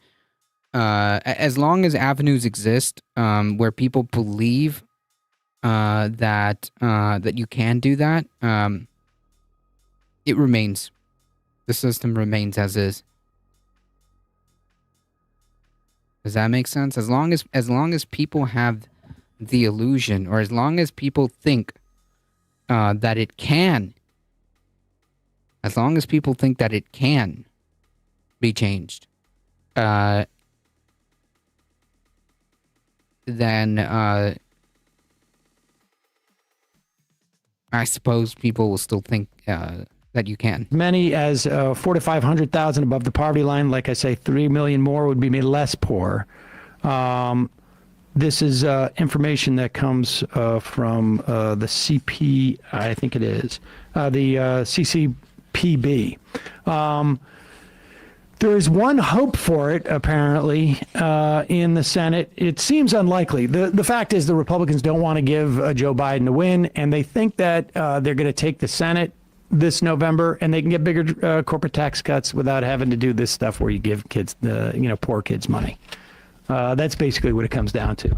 as long as avenues exist where people believe that you can do that, it remains. The system remains as is. Does that make sense? As long as people have the illusion, or as long as people think that it can, as long as people think that it can be changed, then I suppose people will still think that you can. Many as 400,000 to 500,000 above the poverty line. Like I say, 3 million more would be made less poor. This is information that comes from the CP, I think it is, the CCPB. There is one hope for it, apparently, in the Senate. It seems unlikely. The fact is the Republicans don't want to give Joe Biden a win, and they think that they're going to take the Senate this November, and they can get bigger corporate tax cuts without having to do this stuff where you give kids, poor kids money. That's basically what it comes down to.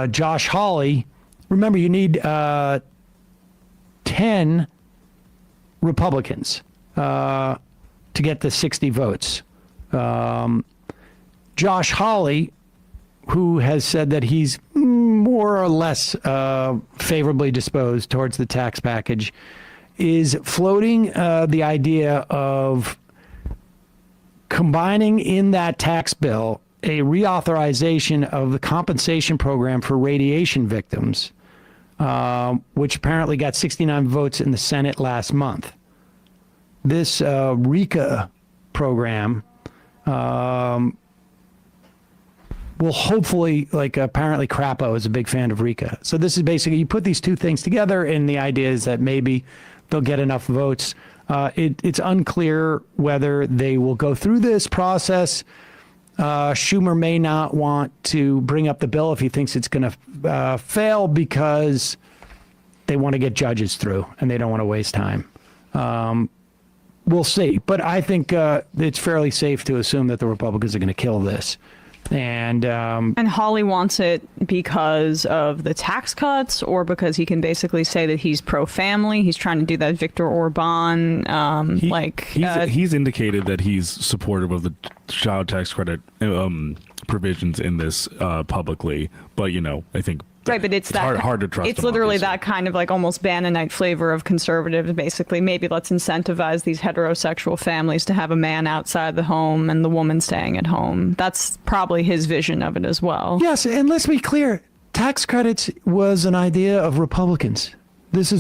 Josh Hawley, remember, you need 10 Republicans to get the 60 votes. Josh Hawley, who has said that he's more or less favorably disposed towards the tax package, is floating the idea of combining in that tax bill a reauthorization of the compensation program for radiation victims, which apparently got 69 votes in the Senate last month. This RECA program will hopefully, apparently Crapo is a big fan of RECA. So this is basically, you put these two things together, and the idea is that maybe they'll get enough votes. It's unclear whether they will go through this process. Schumer may not want to bring up the bill if he thinks it's going to fail, because they want to get judges through and they don't want to waste time. We'll see. But I think it's fairly safe to assume that the Republicans are going to kill this. And Hawley wants it because of the tax cuts, or because he can basically say that he's pro-family. He's trying to do that Viktor Orban. He's indicated that he's supportive of the child tax credit provisions in this publicly, but I think Right, but it's that hard to trust. It's them, literally obviously. that kind of like almost Bannonite flavor of conservative. Basically, maybe let's incentivize these heterosexual families to have a man outside the home and the woman staying at home. That's probably his vision of it as well. Yes, and let's be clear, tax credits was an idea of Republicans. It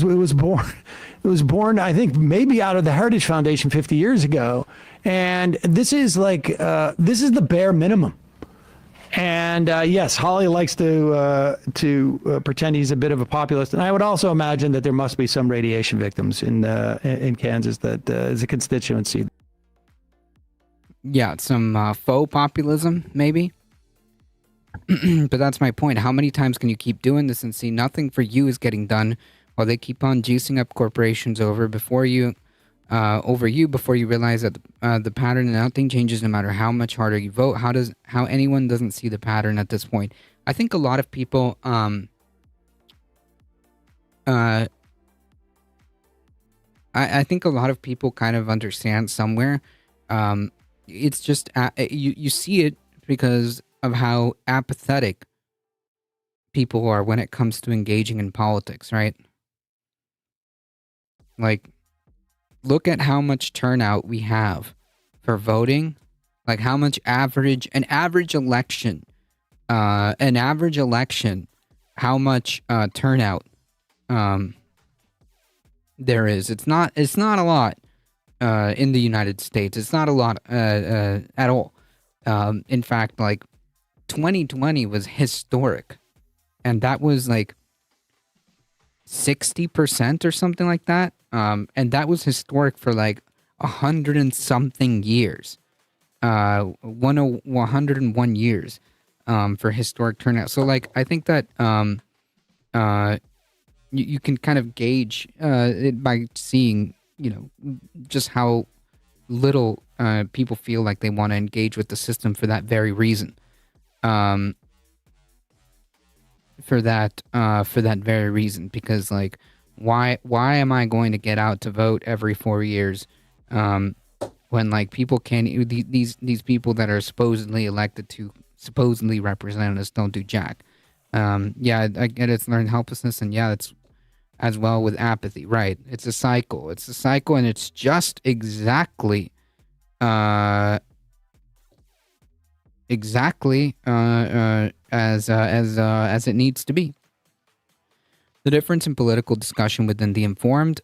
was born, I think, maybe out of the Heritage Foundation 50 years ago. And this is the bare minimum. And yes, Hawley likes to pretend he's a bit of a populist, and I would also imagine that there must be some radiation victims in Kansas that is a constituency. Yeah, some faux populism, maybe. But that's my point. How many times can you keep doing this and see nothing for you is getting done while they keep on juicing up corporations over you before you realize that the pattern and nothing changes no matter how much harder you vote. How anyone doesn't see the pattern at this point? I think a lot of people I think a lot of people kind of understand somewhere. It's just you see it because of how apathetic people are when it comes to engaging in politics, right? Like, look at how much turnout we have for voting. Like how much an average election, how much turnout there is. It's not a lot in the United States. It's not a lot at all. In fact, like 2020 was historic, and that was like 60% or something like that. And that was historic for like 100 and something years, 101 years, for historic turnout. So like, I think that, you can kind of gauge, it by seeing, just how little, people feel like they want to engage with the system for that very reason. For that very reason, because like, why am I going to get out to vote every 4 years, when like people can't, these people that are supposedly elected to supposedly represent us don't do jack. Yeah, I get it's learned helplessness, and yeah, it's as well with apathy, right? It's a cycle, and it's just exactly as it needs to be. The difference in political discussion within the informed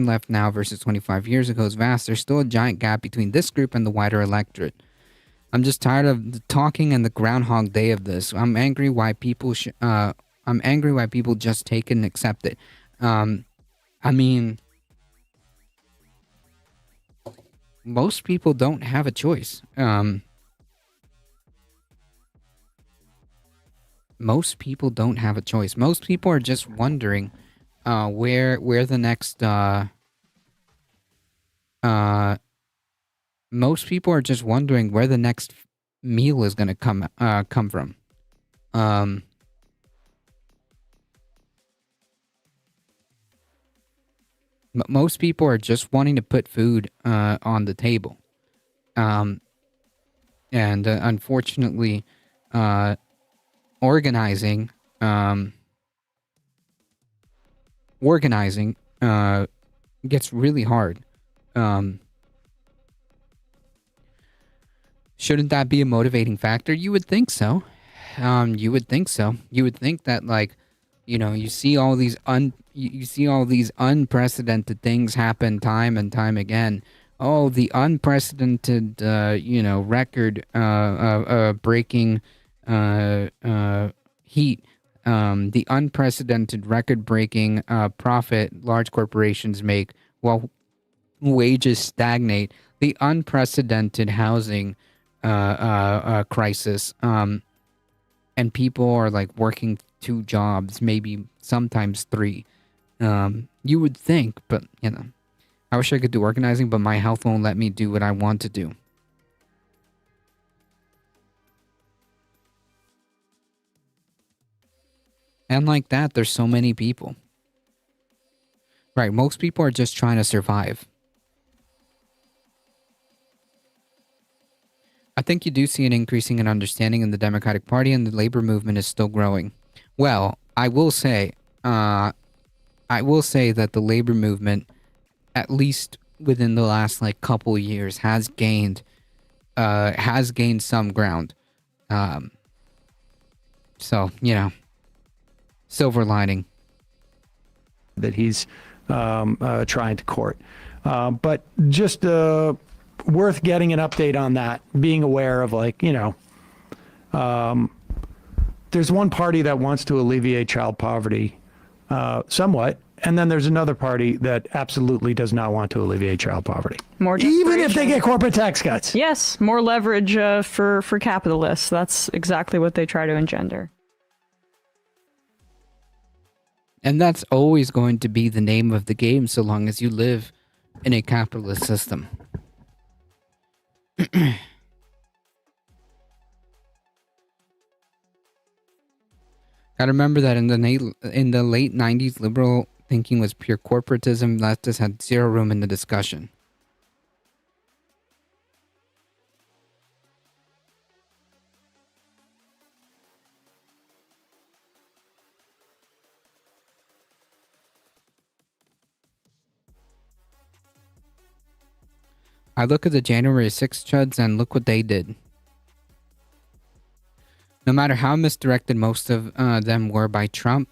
left now versus 25 years ago is vast. There's still a giant gap between this group and the wider electorate. I'm just tired of the talking and the Groundhog Day of this. I'm angry why people just take it and accept it. I mean, most people don't have a choice. Most people don't have a choice. Most people are just wondering where the next most people are just wondering where the next meal is going to come from. Most people are just wanting to put food on the table. And unfortunately, organizing gets really hard. Shouldn't that be a motivating factor? You would think so. You would think that, like, you see all these unprecedented things happen time and time again. Oh, the unprecedented record breaking heat, the unprecedented record-breaking profit large corporations make while wages stagnate, the unprecedented housing crisis, and people are like working 2 jobs, maybe sometimes 3. You would think, but I wish I could do organizing, but my health won't let me do what I want to do. And like that, there's so many people. Right, most people are just trying to survive. I think you do see an increasing in understanding in the Democratic Party, and the labor movement is still growing. Well, I will say that the labor movement, at least within the last like couple years, has gained some ground. So, silver lining. That he's trying to court. But just worth getting an update on that, being aware of there's one party that wants to alleviate child poverty somewhat, and then there's another party that absolutely does not want to alleviate child poverty. Even if they get corporate tax cuts. Yes, more leverage for capitalists. That's exactly what they try to engender. And that's always going to be the name of the game so long as you live in a capitalist system. Gotta remember that in the late 90s, liberal thinking was pure corporatism. Leftists had zero room in the discussion. I look at the January 6th chuds and look what they did. No matter how misdirected most of them were by Trump,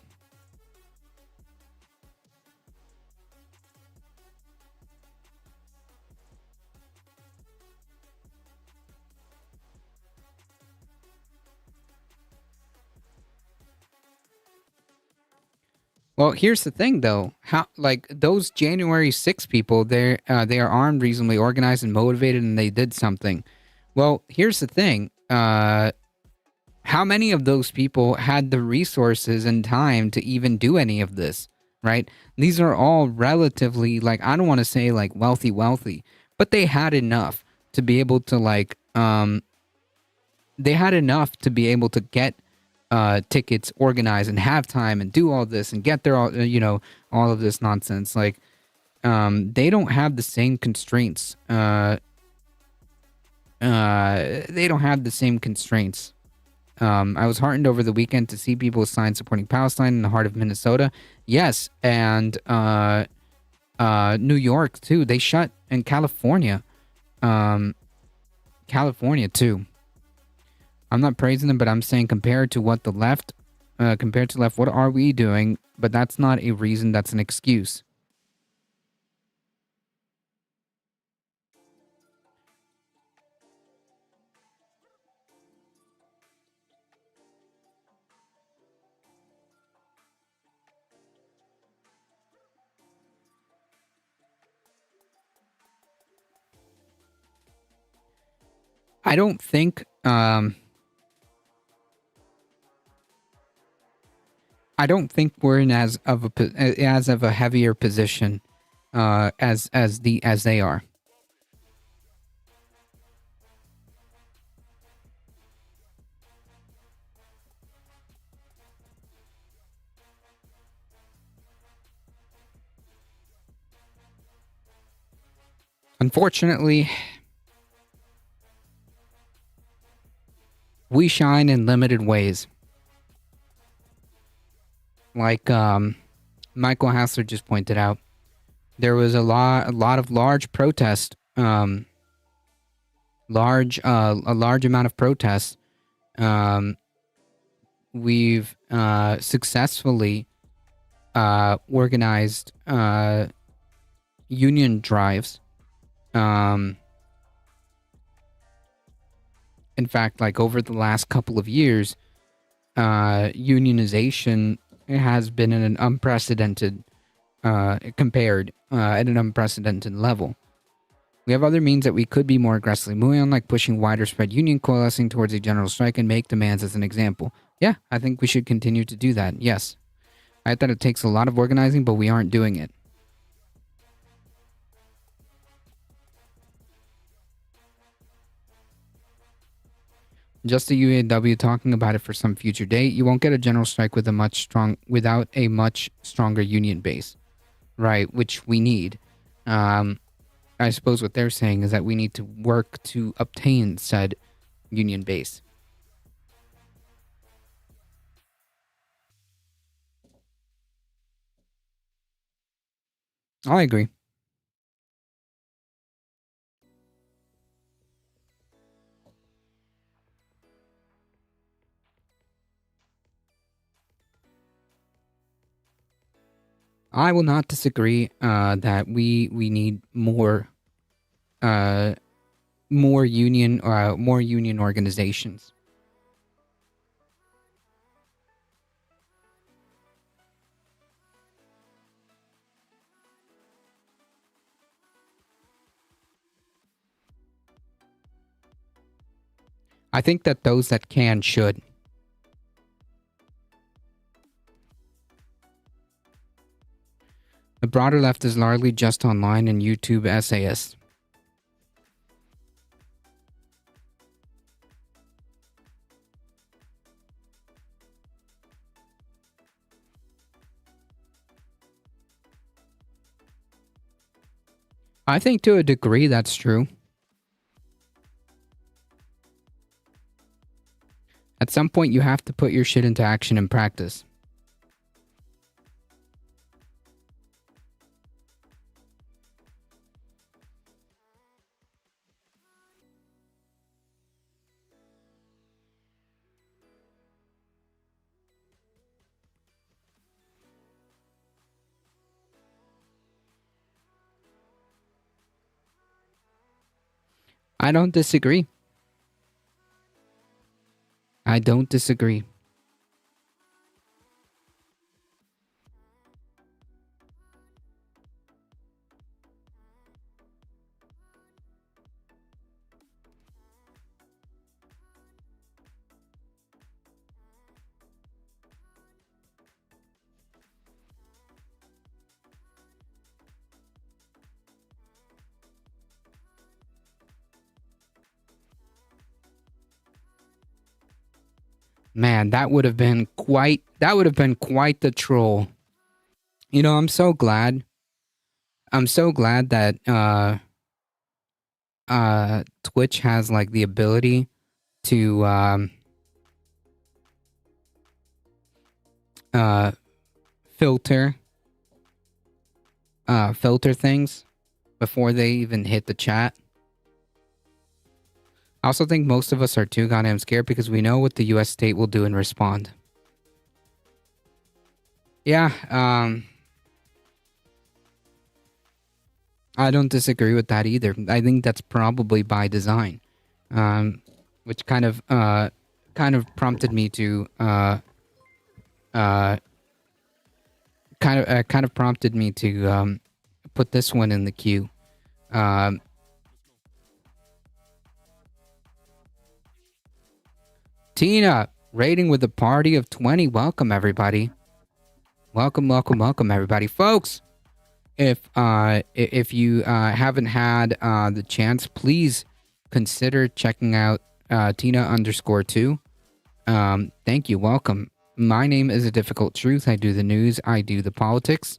well, here's the thing, though. How those January 6 people, they are armed, reasonably organized, and motivated, and they did something. Well, here's the thing. How many of those people had the resources and time to even do any of this, right? These are all relatively, I don't want to say wealthy, but they had enough to be able to get tickets organized and have time and do all this and get there all of this nonsense. They don't have the same constraints. They don't have the same constraints. I was heartened over the weekend to see people sign supporting Palestine in the heart of Minnesota. Yes, and New York too. They shut in California. California too. I'm not praising them, but I'm saying compared to the left, what are we doing? But that's not a reason, that's an excuse. I don't think we're in as of a heavier position as they are. Unfortunately, we shine in limited ways. Like Michael Hassler just pointed out, there was a lot of large protest, a large amount of protests. We've successfully organized union drives. In fact, over the last couple of years, unionization has been at an unprecedented level. We have other means that we could be more aggressively moving on, like pushing wider spread union, coalescing towards a general strike, and make demands as an example. Yeah, I think we should continue to do that. Yes. I thought it takes a lot of organizing, but we aren't doing it. Just the UAW talking about it for some future date. You won't get a general strike without a much stronger union base, right? Which we need. I suppose what they're saying is that we need to work to obtain said union base. I agree. I will not disagree that we need more union organizations. I think that those that can should. The broader left is largely just online and YouTube essayists. I think to a degree that's true. At some point, you have to put your shit into action and practice. I don't disagree. I don't disagree. Man, that would have been quite the troll. You know, I'm so glad that Twitch has like the ability to filter things before they even hit the chat. I also think most of us are too goddamn scared because we know what the US state will do and respond. Yeah, I don't disagree with that either. I think that's probably by design. Which kind of prompted me to put this one in the queue. Tina, rating with a party of 20. Welcome, everybody. Welcome, everybody. Folks, if you haven't had the chance, please consider checking out Tina_2. Thank you. Welcome. My name is A Difficult Truth. I do the news. I do the politics.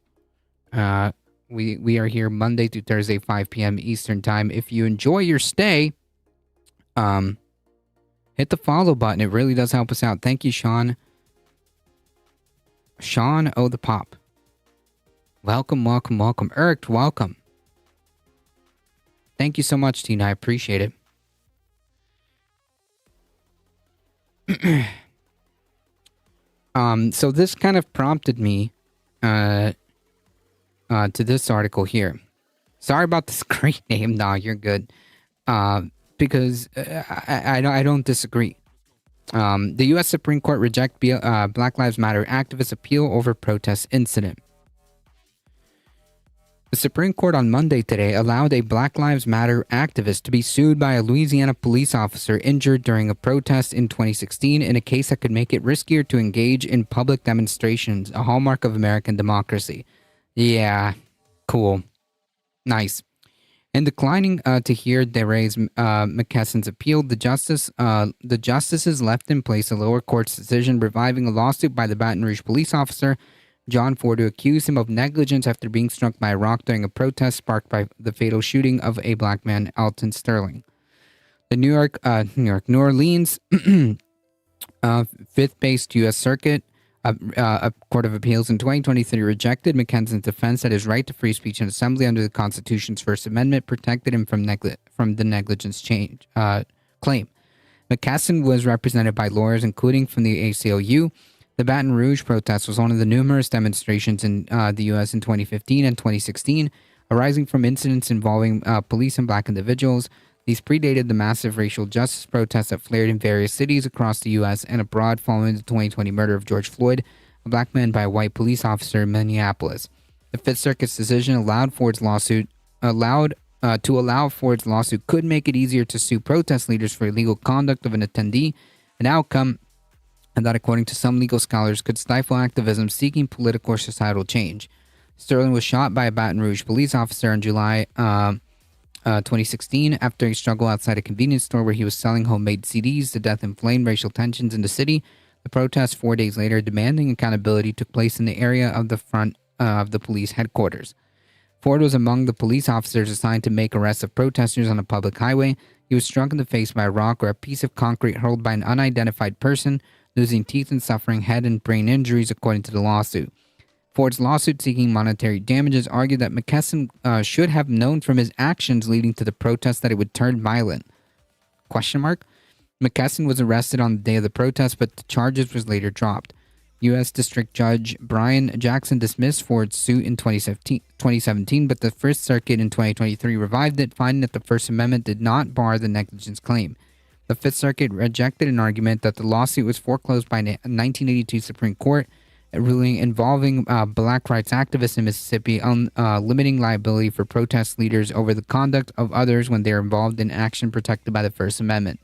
We are here Monday through Thursday, 5 p.m. Eastern Time. If you enjoy your stay, hit the follow button. It really does help us out. Thank you, Sean. Sean O. the Pop. Welcome. Eric, welcome. Thank you so much, Tina. I appreciate it. So this kind of prompted me to this article here. Sorry about the screen name. Nah, you're good. Because I don't disagree. The U.S. Supreme Court reject Black Lives Matter activist appeal over protest incident. The Supreme Court on Monday today allowed a Black Lives Matter activist to be sued by a Louisiana police officer injured during a protest in 2016 in a case that could make it riskier to engage in public demonstrations, a hallmark of American democracy. Yeah, cool. Nice. In declining to hear DeRay's McKesson's appeal, the justices left in place a lower court's decision reviving a lawsuit by the Baton Rouge police officer John Ford to accuse him of negligence after being struck by a rock during a protest sparked by the fatal shooting of a black man, Alton Sterling. The New Orleans Fifth-based U.S. Circuit Court of Appeals in 2023 rejected McKesson's defense that his right to free speech and assembly under the Constitution's First Amendment protected him from the negligence claim. McKesson was represented by lawyers, including from the ACLU. The Baton Rouge protest was one of the numerous demonstrations in the U.S. in 2015 and 2016, arising from incidents involving police and black individuals. These predated the massive racial justice protests that flared in various cities across the U.S. and abroad following the 2020 murder of George Floyd, a black man by a white police officer in Minneapolis. The Fifth Circuit's decision allow Ford's lawsuit could make it easier to sue protest leaders for illegal conduct of an attendee, an outcome that, according to some legal scholars, could stifle activism seeking political or societal change. Sterling was shot by a Baton Rouge police officer in July 2016 after a struggle outside a convenience store where he was selling homemade CDs. The death inflamed racial tensions in the city. The protest 4 days later demanding accountability took place in the area of the front of the police headquarters. Ford was among the police officers assigned to make arrests of protesters on a public highway. He was struck in the face by a rock or a piece of concrete hurled by an unidentified person, losing teeth and suffering head and brain injuries, according to the lawsuit. Ford's lawsuit seeking monetary damages argued that McKesson should have known from his actions leading to the protest that it would turn violent. McKesson was arrested on the day of the protest, but the charges was later dropped. U.S. District Judge Brian Jackson dismissed Ford's suit in 2017, but the First Circuit in 2023 revived it, finding that the First Amendment did not bar the negligence claim. The Fifth Circuit rejected an argument that the lawsuit was foreclosed by a 1982 Supreme Court, a ruling involving black rights activists in Mississippi on limiting liability for protest leaders over the conduct of others when they are involved in action protected by the First Amendment.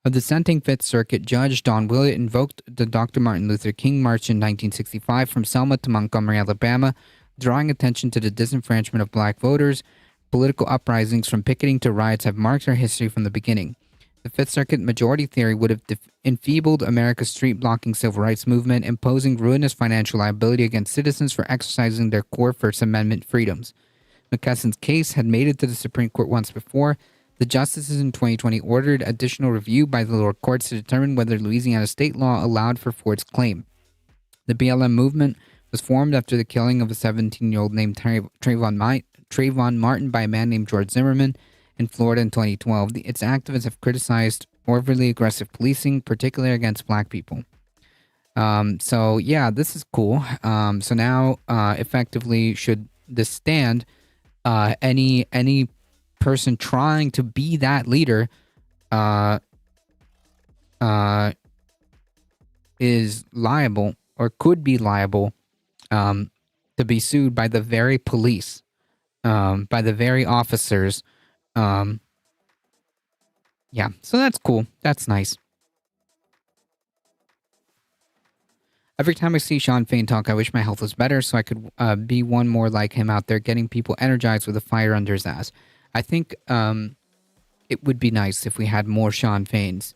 A dissenting Fifth Circuit Judge Don Willett invoked the Dr. Martin Luther King March in 1965 from Selma to Montgomery, Alabama, drawing attention to the disenfranchisement of black voters. Political uprisings from picketing to riots have marked our history from the beginning. The Fifth Circuit majority theory would have enfeebled America's street-blocking civil rights movement, imposing ruinous financial liability against citizens for exercising their core First Amendment freedoms. McKesson's case had made it to the Supreme Court once before. The justices in 2020 ordered additional review by the lower courts to determine whether Louisiana state law allowed for Ford's claim. The BLM movement was formed after the killing of a 17-year-old named Trayvon Martin by a man named George Zimmerman in Florida in 2012. Its activists have criticized overly aggressive policing, particularly against black people. So yeah, this is cool. So now, effectively, should this stand, any person trying to be that leader is liable or could be liable to be sued by the very police, by the very officers. Yeah, so that's cool. That's nice. Every time I see Shawn Fain talk, I wish my health was better so I could be one more like him out there getting people energized with a fire under his ass. I think it would be nice if we had more Shawn Fains.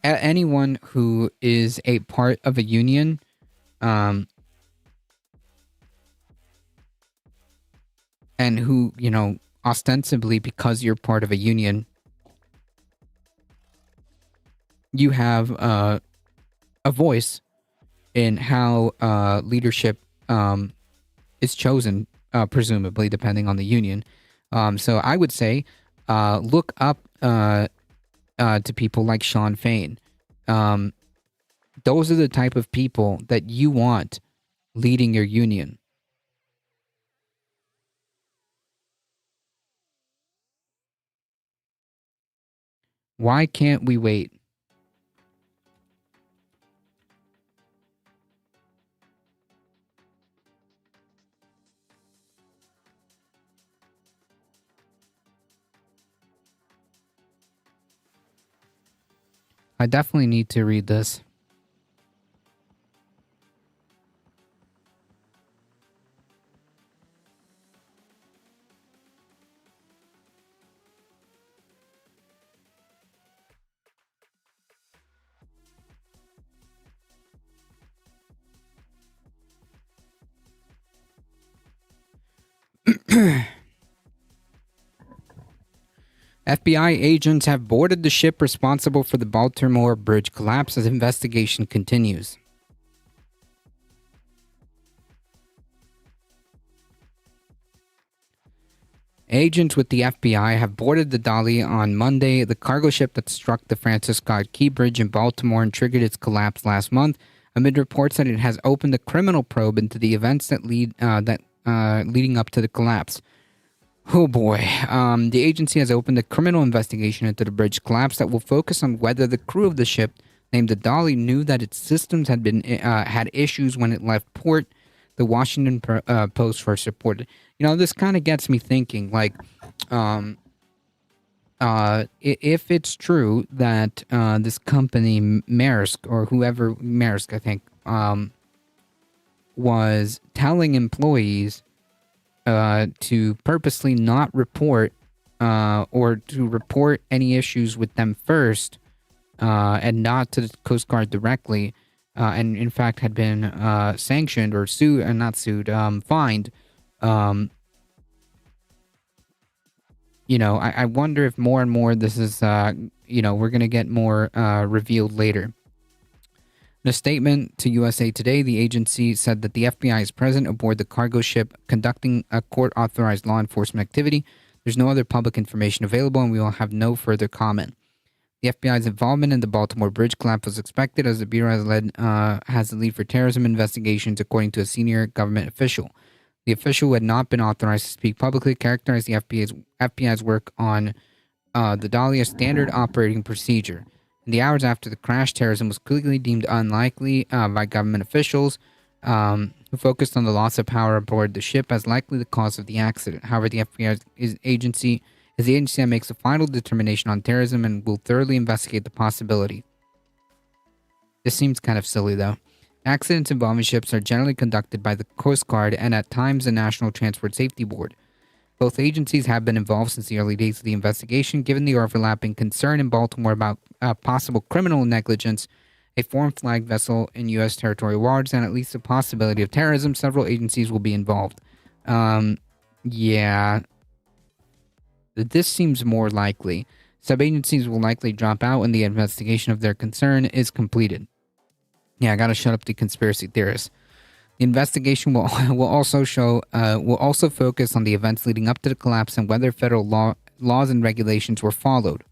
Anyone who is a part of a union, and who, you know, ostensibly because you're part of a union, you have a voice in how leadership is chosen, presumably depending on the union. So I would say look up to people like Shawn Fain. Those are the type of people that you want leading your union. Why can't we wait? I definitely need to read this. FBI agents have boarded the ship responsible for the Baltimore Bridge collapse as investigation continues. Agents with the FBI have boarded the Dolly on Monday, the cargo ship that struck the Francis Scott Key Bridge in Baltimore and triggered its collapse last month, amid reports that it has opened a criminal probe into the events that leading up to the collapse. Oh boy. The agency has opened a criminal investigation into the bridge collapse that will focus on whether the crew of the ship, named the Dolly, knew that its systems had issues when it left port. The Washington Post first reported. This kind of gets me thinking, like, if it's true that this company, Maersk, or whoever, Maersk, I think, was telling employees to purposely not report or to report any issues with them first and not to the Coast Guard directly, and in fact had been sanctioned or fined. I wonder if more and more this is, we're going to get more revealed later. In a statement to USA Today, the agency said that the FBI is present aboard the cargo ship conducting a court-authorized law enforcement activity. There's no other public information available, and we will have no further comment. The FBI's involvement in the Baltimore Bridge collapse was expected, as the Bureau has the lead for terrorism investigations, according to a senior government official. The official, who had not been authorized to speak publicly, characterized the FBI's work on the Dolly as standard operating procedure. In the hours after the crash, terrorism was clearly deemed unlikely by government officials, who focused on the loss of power aboard the ship as likely the cause of the accident. However, the FBI is the agency that makes a final determination on terrorism and will thoroughly investigate the possibility. This seems kind of silly, though. Accidents involving ships are generally conducted by the Coast Guard and at times the National Transport Safety Board. Both agencies have been involved since the early days of the investigation. Given the overlapping concern in Baltimore about possible criminal negligence, a foreign flag vessel in U.S. territorial waters, and at least the possibility of terrorism, several agencies will be involved. Yeah. This seems more likely. Sub-agencies will likely drop out when the investigation of their concern is completed. Yeah, I gotta shut up the conspiracy theorists. The investigation will also focus on the events leading up to the collapse and whether federal laws and regulations were followed.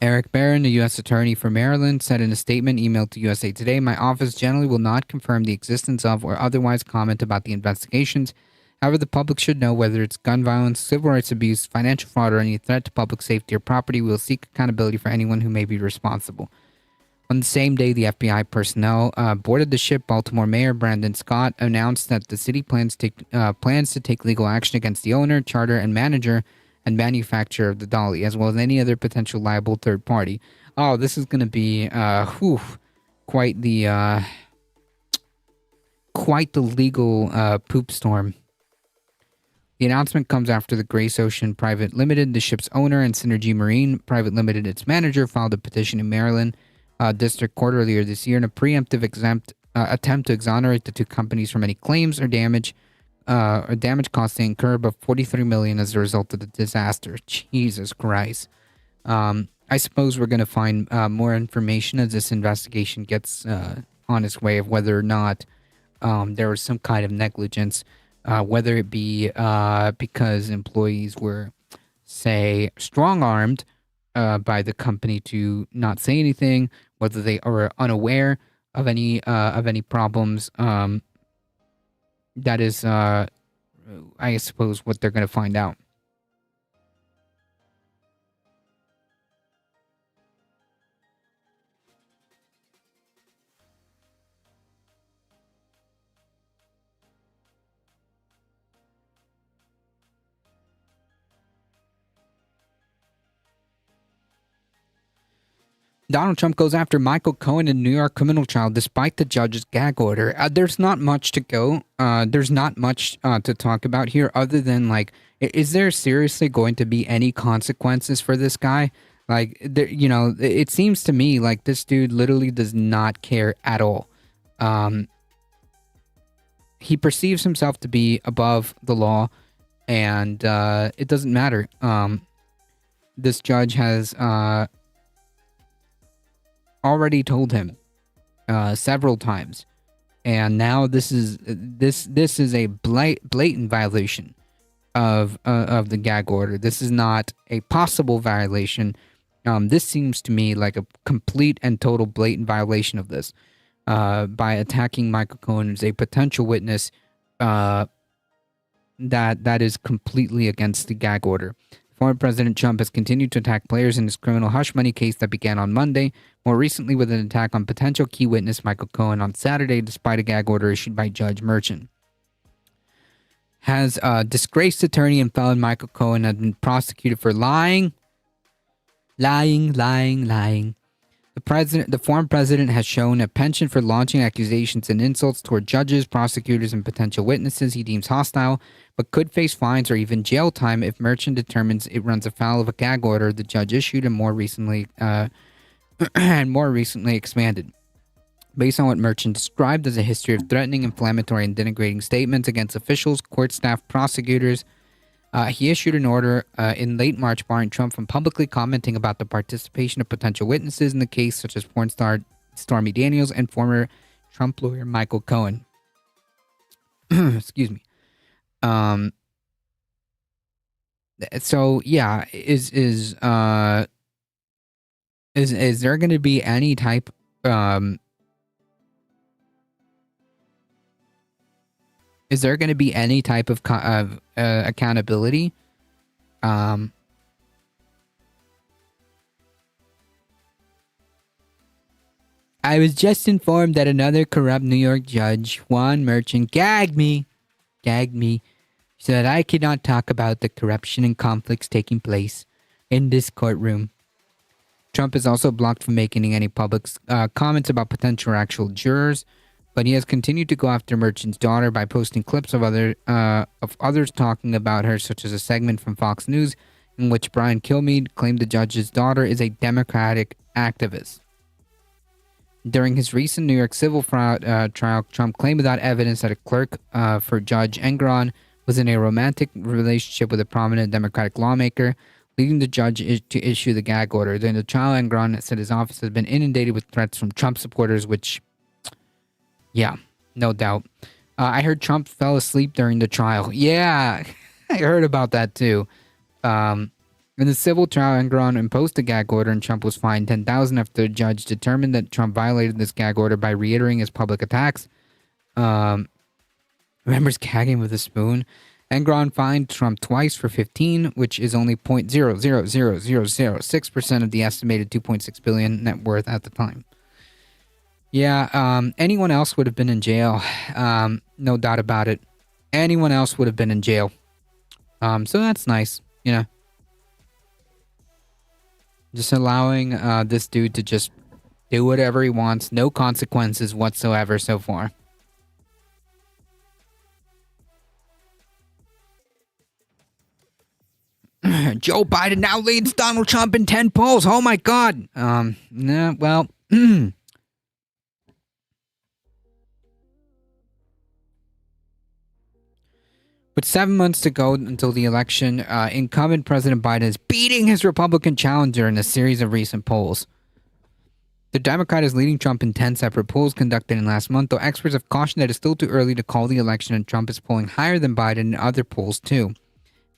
Eric Barron, the U.S. Attorney for Maryland, said in a statement emailed to USA Today, "My office generally will not confirm the existence of or otherwise comment about the investigations. However, the public should know whether it's gun violence, civil rights abuse, financial fraud, or any threat to public safety or property. We will seek accountability for anyone who may be responsible." On the same day, the FBI personnel boarded the ship. Baltimore Mayor Brandon Scott announced that the city plans to take legal action against the owner, charter, and manager and manufacturer of the Dolly, as well as any other potential liable third party. Oh, this is going to be quite the legal poop storm. The announcement comes after the Grace Ocean Private Limited, the ship's owner, and Synergy Marine Private Limited, its manager, filed a petition in Maryland District Court earlier this year in a preemptive attempt to exonerate the two companies from any claims or damage costs they incur, above $43 million as a result of the disaster. Jesus Christ. I suppose we're going to find more information as this investigation gets on its way of whether or not there was some kind of negligence, whether it be because employees were, say, strong-armed by the company to not say anything, whether they are unaware of any problems. That is, I suppose, what they're going to find out. Donald Trump goes after Michael Cohen in New York criminal trial despite the judge's gag order. There's not much to go. There's not much to talk about here other than, like, is there seriously going to be any consequences for this guy? Like, it seems to me like this dude literally does not care at all. He perceives himself to be above the law, and it doesn't matter. This judge has already told him several times, and now this is a blatant violation of the gag order. This is not a possible violation. This seems to me like a complete and total blatant violation of this by attacking Michael Cohen as a potential witness. That is completely against the gag order. Former President Trump has continued to attack players in his criminal hush money case that began on Monday, more recently with an attack on potential key witness Michael Cohen on Saturday, despite a gag order issued by Judge Merchan. Has disgraced attorney and felon Michael Cohen has been prosecuted for lying. The former president has shown a penchant for launching accusations and insults toward judges, prosecutors, and potential witnesses he deems hostile, but could face fines or even jail time if Merchan determines it runs afoul of a gag order the judge issued and more recently expanded. Based on what Merchan described as a history of threatening, inflammatory, and denigrating statements against officials, court staff, prosecutors, he issued an order in late March barring Trump from publicly commenting about the participation of potential witnesses in the case, such as porn star Stormy Daniels and former Trump lawyer Michael Cohen. Excuse me. So yeah, is there going to be any type Is there going to be any type of accountability? I was just informed that another corrupt New York judge, Juan Merchan, gagged me, so that I could not talk about the corruption and conflicts taking place in this courtroom. Trump is also blocked from making any public comments about potential or actual jurors, but he has continued to go after Merchan's daughter by posting clips of others talking about her, such as a segment from Fox News in which Brian Kilmeade claimed the judge's daughter is a Democratic activist. During his recent New York civil trial, Trump claimed without evidence that a clerk for Judge Engoron was in a romantic relationship with a prominent Democratic lawmaker, leading the judge to issue the gag order. During the trial, Engoron said his office has been inundated with threats from Trump supporters, which... yeah, no doubt. I heard Trump fell asleep during the trial. Yeah, I heard about that too. In the civil trial, Engoron imposed a gag order and Trump was fined $10,000 after the judge determined that Trump violated this gag order by reiterating his public attacks. Remembers gagging with a spoon? Engoron fined Trump twice for $15,000, which is only 0.000006% of the estimated $2.6 billion net worth at the time. Yeah, anyone else would have been in jail. No doubt about it. Anyone else would have been in jail. So that's nice, you know. Just allowing this dude to just do whatever he wants. No consequences whatsoever so far. Joe Biden now leads Donald Trump in 10 polls. Oh my God. Nah, well... With 7 months to go until the election, incumbent President Biden is beating his Republican challenger in a series of recent polls. The Democrat is leading Trump in 10 separate polls conducted in last month, though experts have cautioned that it's still too early to call the election and Trump is polling higher than Biden in other polls too.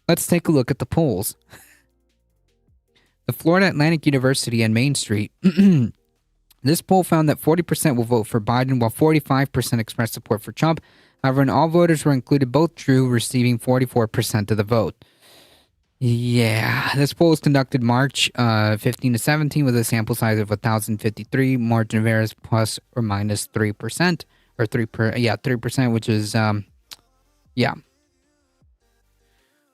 Let's take a look at the polls. The Florida Atlantic University and Main Street. This poll found that 40% will vote for Biden, while 45% expressed support for Trump. However, when all voters were included, both drew, receiving 44% of the vote. Yeah, this poll was conducted March 15 to 17 with a sample size of 1,053. Margin of error is plus or minus 3%, or 3%, which is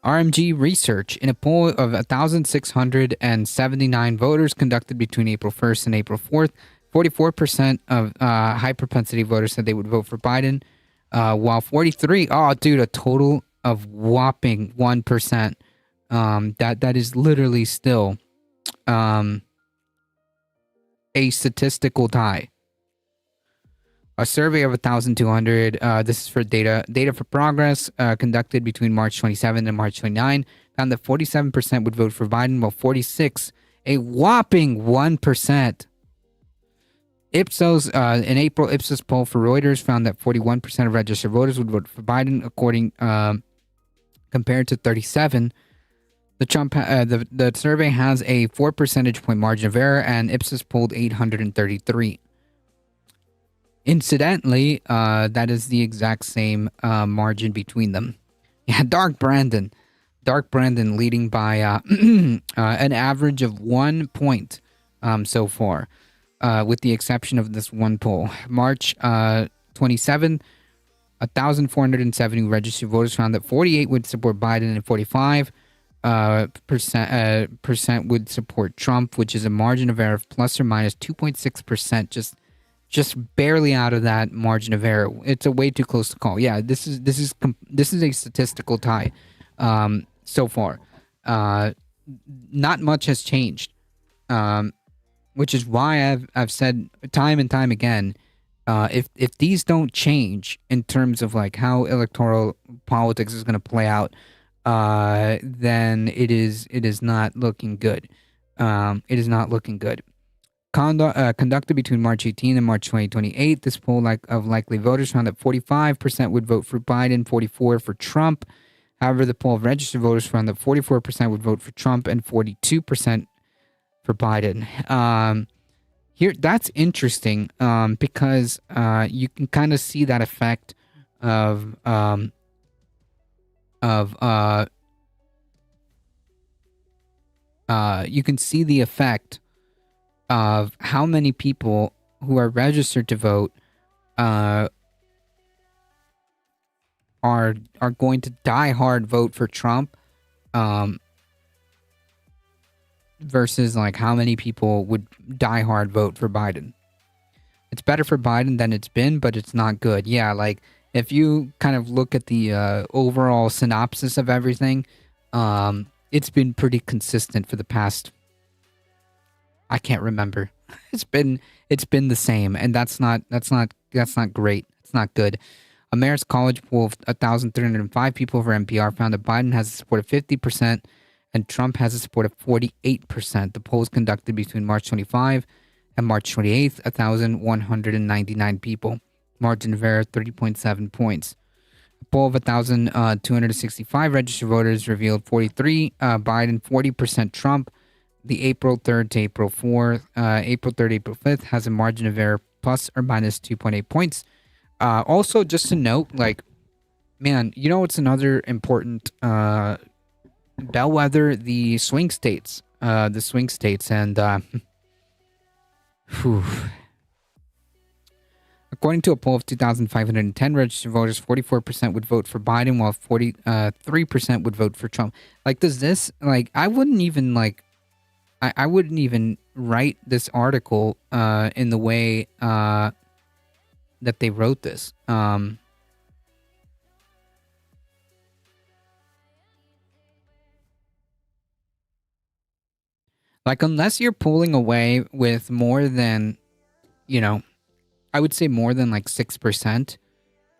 RMG Research, in a poll of 1,679 voters conducted between April 1st and April 4th, 44% of high propensity voters said they would vote for Biden. While 43, a total of whopping 1%. That is literally still a statistical tie. A survey of 1,200, this is for Data for Progress, conducted between March 27 and March 29, found that 47% would vote for Biden, while 46, a whopping 1%. Ipsos, in April, Ipsos poll for Reuters found that 41% of registered voters would vote for Biden, compared to 37. The survey has a 4 percentage point margin of error, and Ipsos polled 833. Incidentally, that is the exact same margin between them. Yeah, Dark Brandon leading by an average of 1 point so far, with the exception of this one poll. March 27, 1,470 registered voters found that 48 would support Biden and 45 percent would support Trump, which is a margin of error of plus or minus 2.6%, just barely out of that margin of error. It's a way too close to call. Yeah, this is a statistical tie so far. Not much has changed, which is why I've said time and time again, if these don't change in terms of like how electoral politics is going to play out, then it is not looking good. It is not looking good. Conducted between March 18 and March 2028, this poll of likely voters found that 45% would vote for Biden, 44% for Trump. However, the poll of registered voters found that 44% would vote for Trump and 42% for Biden. Here, that's interesting because you can kind of see that effect of you can see the effect of how many people who are registered to vote are going to die hard vote for Trump, versus like how many people would die hard vote for Biden. It's better for Biden than it's been, but it's not good. Yeah, like if you kind of look at the overall synopsis of everything, it's been pretty consistent for the past, I can't remember. It's been the same, and that's not great. It's not good. A Marist College poll of 1,305 people for NPR found that Biden has a support of 50% and Trump has a support of 48%. The poll was conducted between March 25 and March 28th, 1,199 people. Margin of error 30.7 points. A poll of 1,265 registered voters revealed 43 Biden, 40% Trump. The April 3rd to April 4th, April 3rd, April 5th has a margin of error plus or minus 2.8 points. Also, just to note, like, man, you know what's another important bellwether? The swing states. And according to a poll of 2,510 registered voters, 44% would vote for Biden, while 43% would vote for Trump. Like, does this, like, I wouldn't even write this article in the way that they wrote this. Like, unless you're pulling away with more than, I would say more than like 6%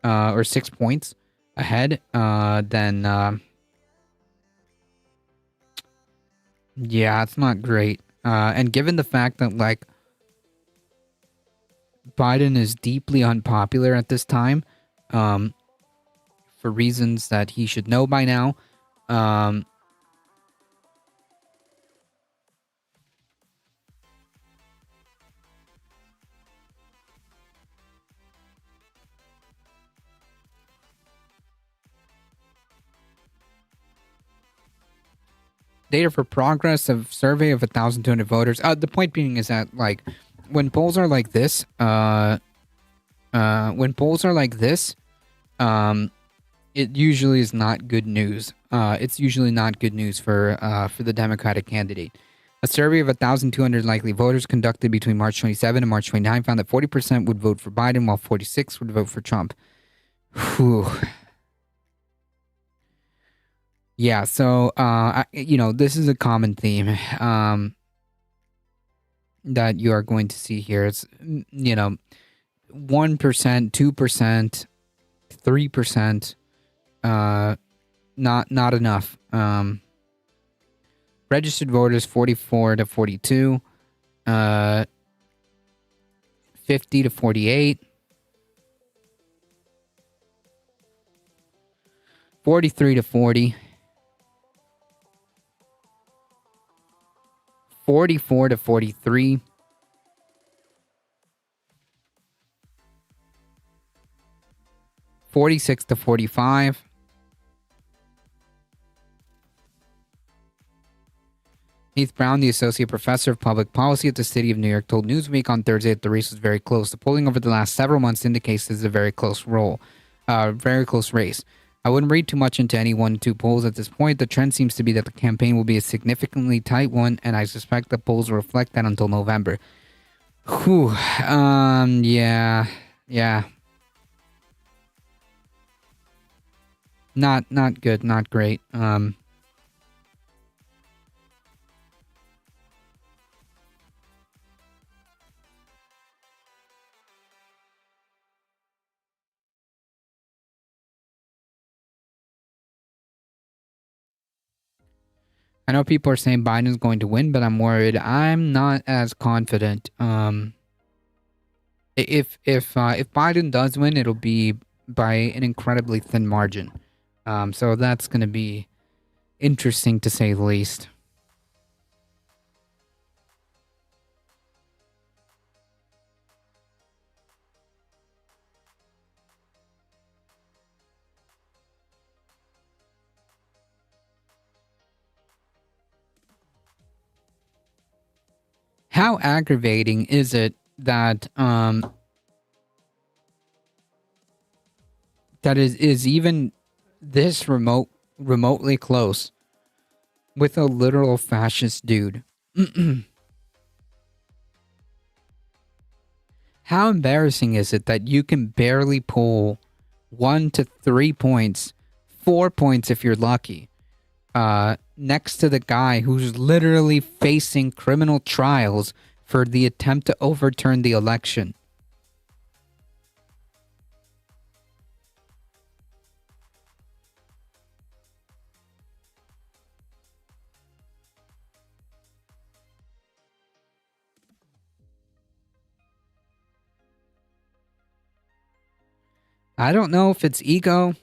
or 6 points ahead, then yeah, it's not great. And given the fact that, like, Biden is deeply unpopular at this time, for reasons that he should know by now, Data for Progress of survey of 1,200 voters. The point being is that, like, when polls are like this, it usually is not good news. It's usually not good news for the Democratic candidate. A survey of 1,200 likely voters conducted between March 27 and March 29 found that 40% would vote for Biden, while 46% would vote for Trump. Whew. Yeah, so, this is a common theme that you are going to see here. It's, 1%, 2%, 3%, not enough. Registered voters 44 to 42, 50 to 48, 43 to 40, 44 to 43, 46 to 45, Heath Brown, the associate professor of public policy at the City of New York, told Newsweek on Thursday that the race was very close. The polling over the last several months indicates this is a very close race. I wouldn't read too much into any 1-2 polls at this point. The trend seems to be that the campaign will be a significantly tight one, and I suspect the polls will reflect that until November. Whew. Yeah. Not good, not great. I know people are saying Biden's going to win, but I'm worried. I'm not as confident. If Biden does win, it'll be by an incredibly thin margin. So that's going to be interesting to say the least. How aggravating is it that that is even this remotely close with a literal fascist dude? How embarrassing is it that you can barely pull 1 to 3 points, 4 points if you're lucky, next to the guy who's literally facing criminal trials for the attempt to overturn the election? I don't know if it's ego.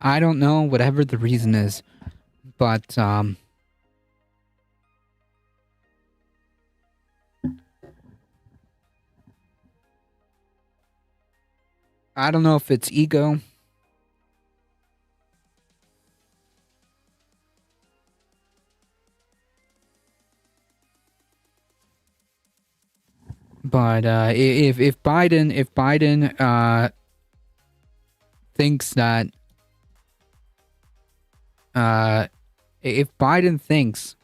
I don't know, whatever the reason is. But, I don't know if it's ego. But if Biden thinks that if Biden thinks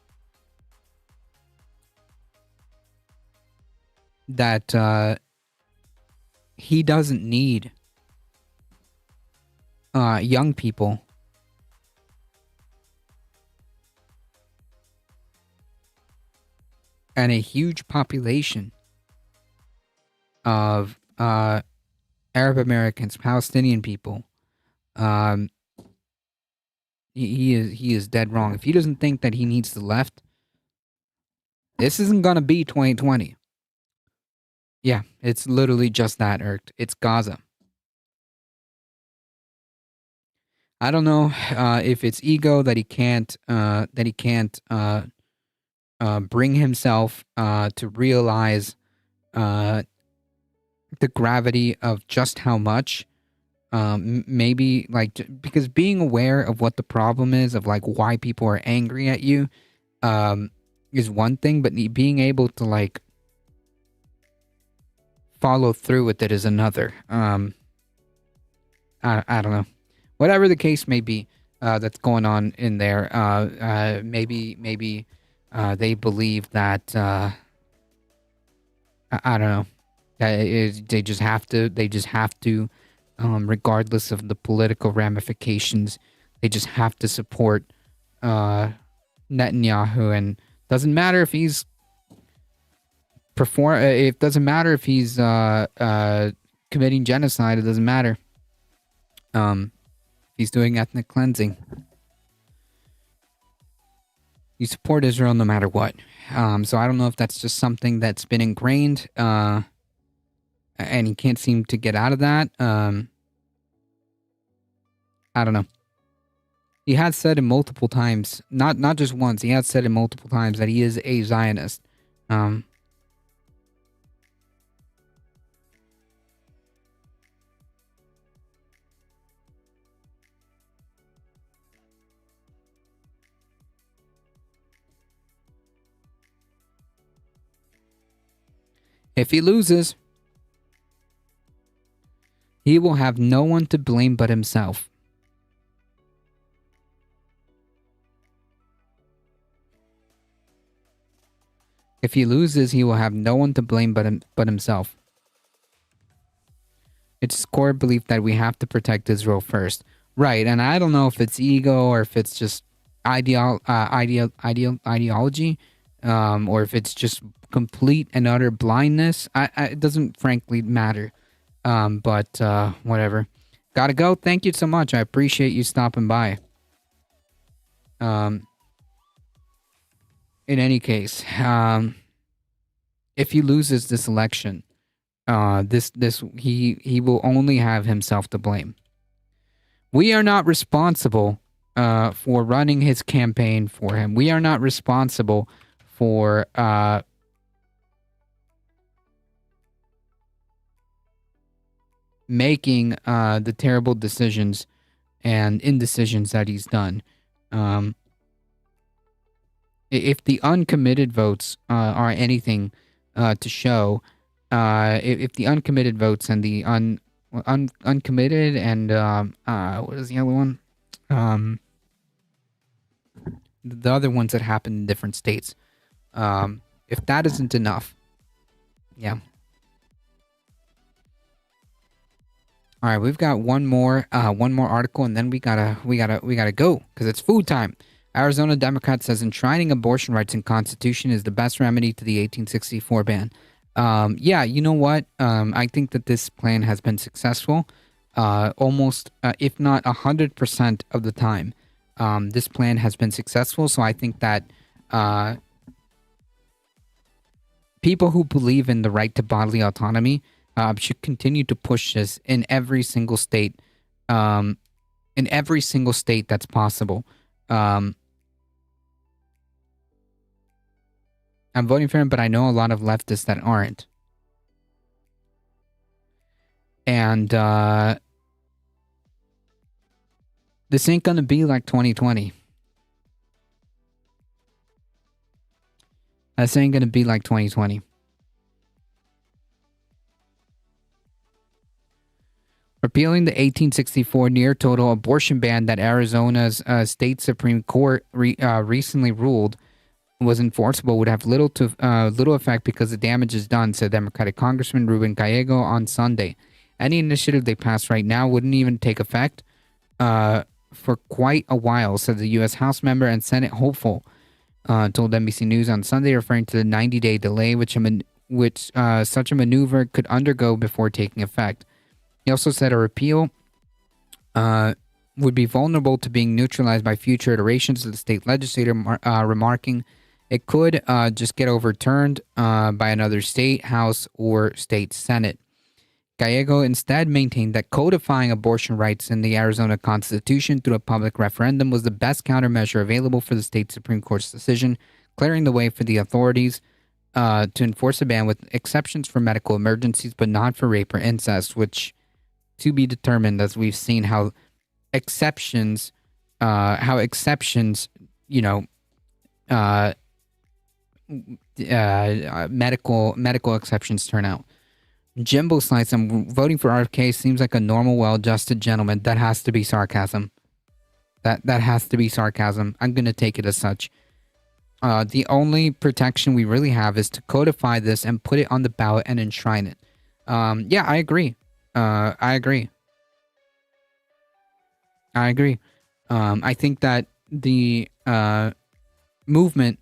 that he doesn't need young people and a huge population of Arab Americans, Palestinian people, he is dead wrong. If he doesn't think that he needs the left, this isn't gonna be 2020. Yeah, it's literally just that, Irked. It's Gaza. I don't know if it's ego that he can't bring himself to realize the gravity of just how much. Maybe like, because being aware of what the problem is, of like why people are angry at you, is one thing, but being able to like follow through with it is another. I don't know. Whatever the case may be, that's going on in there. Maybe they believe that I don't know. They just have to, regardless of the political ramifications, they just have to support Netanyahu, and doesn't matter if he's It doesn't matter if he's committing genocide. It doesn't matter. He's doing ethnic cleansing. You support Israel no matter what. So I don't know if that's just something that's been ingrained, and he can't seem to get out of that. I don't know. He has said it multiple times, not just once. He has said it multiple times that he is a Zionist. If he loses, he will have no one to blame but himself. If he loses, he will have no one to blame but himself. It's core belief that we have to protect Israel first. Right, and I don't know if it's ego or if it's just ideology, or if it's just complete and utter blindness. It doesn't frankly matter. But whatever. Gotta go. Thank you so much. I appreciate you stopping by. In any case, if he loses this election, he will only have himself to blame. We are not responsible for running his campaign for him. We are not responsible for making the terrible decisions and indecisions that he's done. If the uncommitted votes are anything to show, if the uncommitted votes and the uncommitted and what is the other one? The other ones that happen in different states. If that isn't enough, yeah. All right, we've got one more article, and then we gotta go because it's food time. Arizona Democrat says enshrining abortion rights in Constitution is the best remedy to the 1864 ban. Yeah, you know what? I think that this plan has been successful, almost, if not 100% of the time. This plan has been successful, so I think that people who believe in the right to bodily autonomy should continue to push this in every single state, that's possible. I'm voting for him, but I know a lot of leftists that aren't. And this ain't gonna be like 2020. This ain't gonna be like 2020. Repealing the 1864 near-total abortion ban that Arizona's state Supreme Court recently ruled was enforceable would have little effect because the damage is done, said Democratic Congressman Ruben Gallego on Sunday. Any initiative they pass right now wouldn't even take effect for quite a while, said the U.S. House member and Senate hopeful, told NBC News on Sunday, referring to the 90-day delay which such a maneuver could undergo before taking effect. He also said a repeal would be vulnerable to being neutralized by future iterations of the state legislature, remarking it could just get overturned by another state house or state senate. Gallego instead maintained that codifying abortion rights in the Arizona Constitution through a public referendum was the best countermeasure available for the state Supreme Court's decision, clearing the way for the authorities to enforce a ban with exceptions for medical emergencies, but not for rape or incest, which to be determined, as we've seen how exceptions, medical exceptions turn out. Jimbo Slice, I'm voting for RFK, seems like a normal, well-adjusted gentleman. That has to be sarcasm. That has to be sarcasm. I'm going to take it as such. The only protection we really have is to codify this and put it on the ballot and enshrine it. Yeah, I agree. I agree. I think that the movement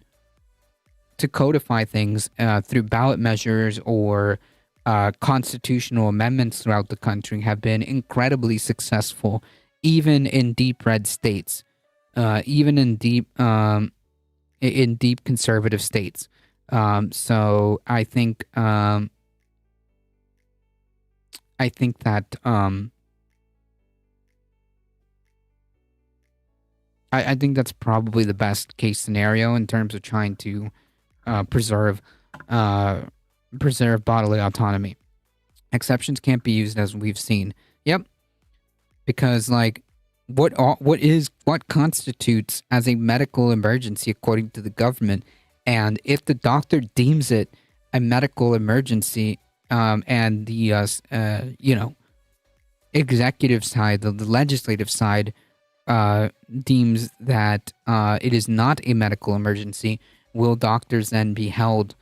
to codify things through ballot measures or constitutional amendments throughout the country have been incredibly successful, even in deep red states, even in deep conservative states. So I think that I think that's probably the best case scenario in terms of trying to preserve bodily autonomy. Exceptions can't be used, as we've seen. Yep, because like what constitutes as a medical emergency according to the government, and if the doctor deems it a medical emergency, and the executive side, the legislative side, deems that it is not a medical emergency, will doctors then be held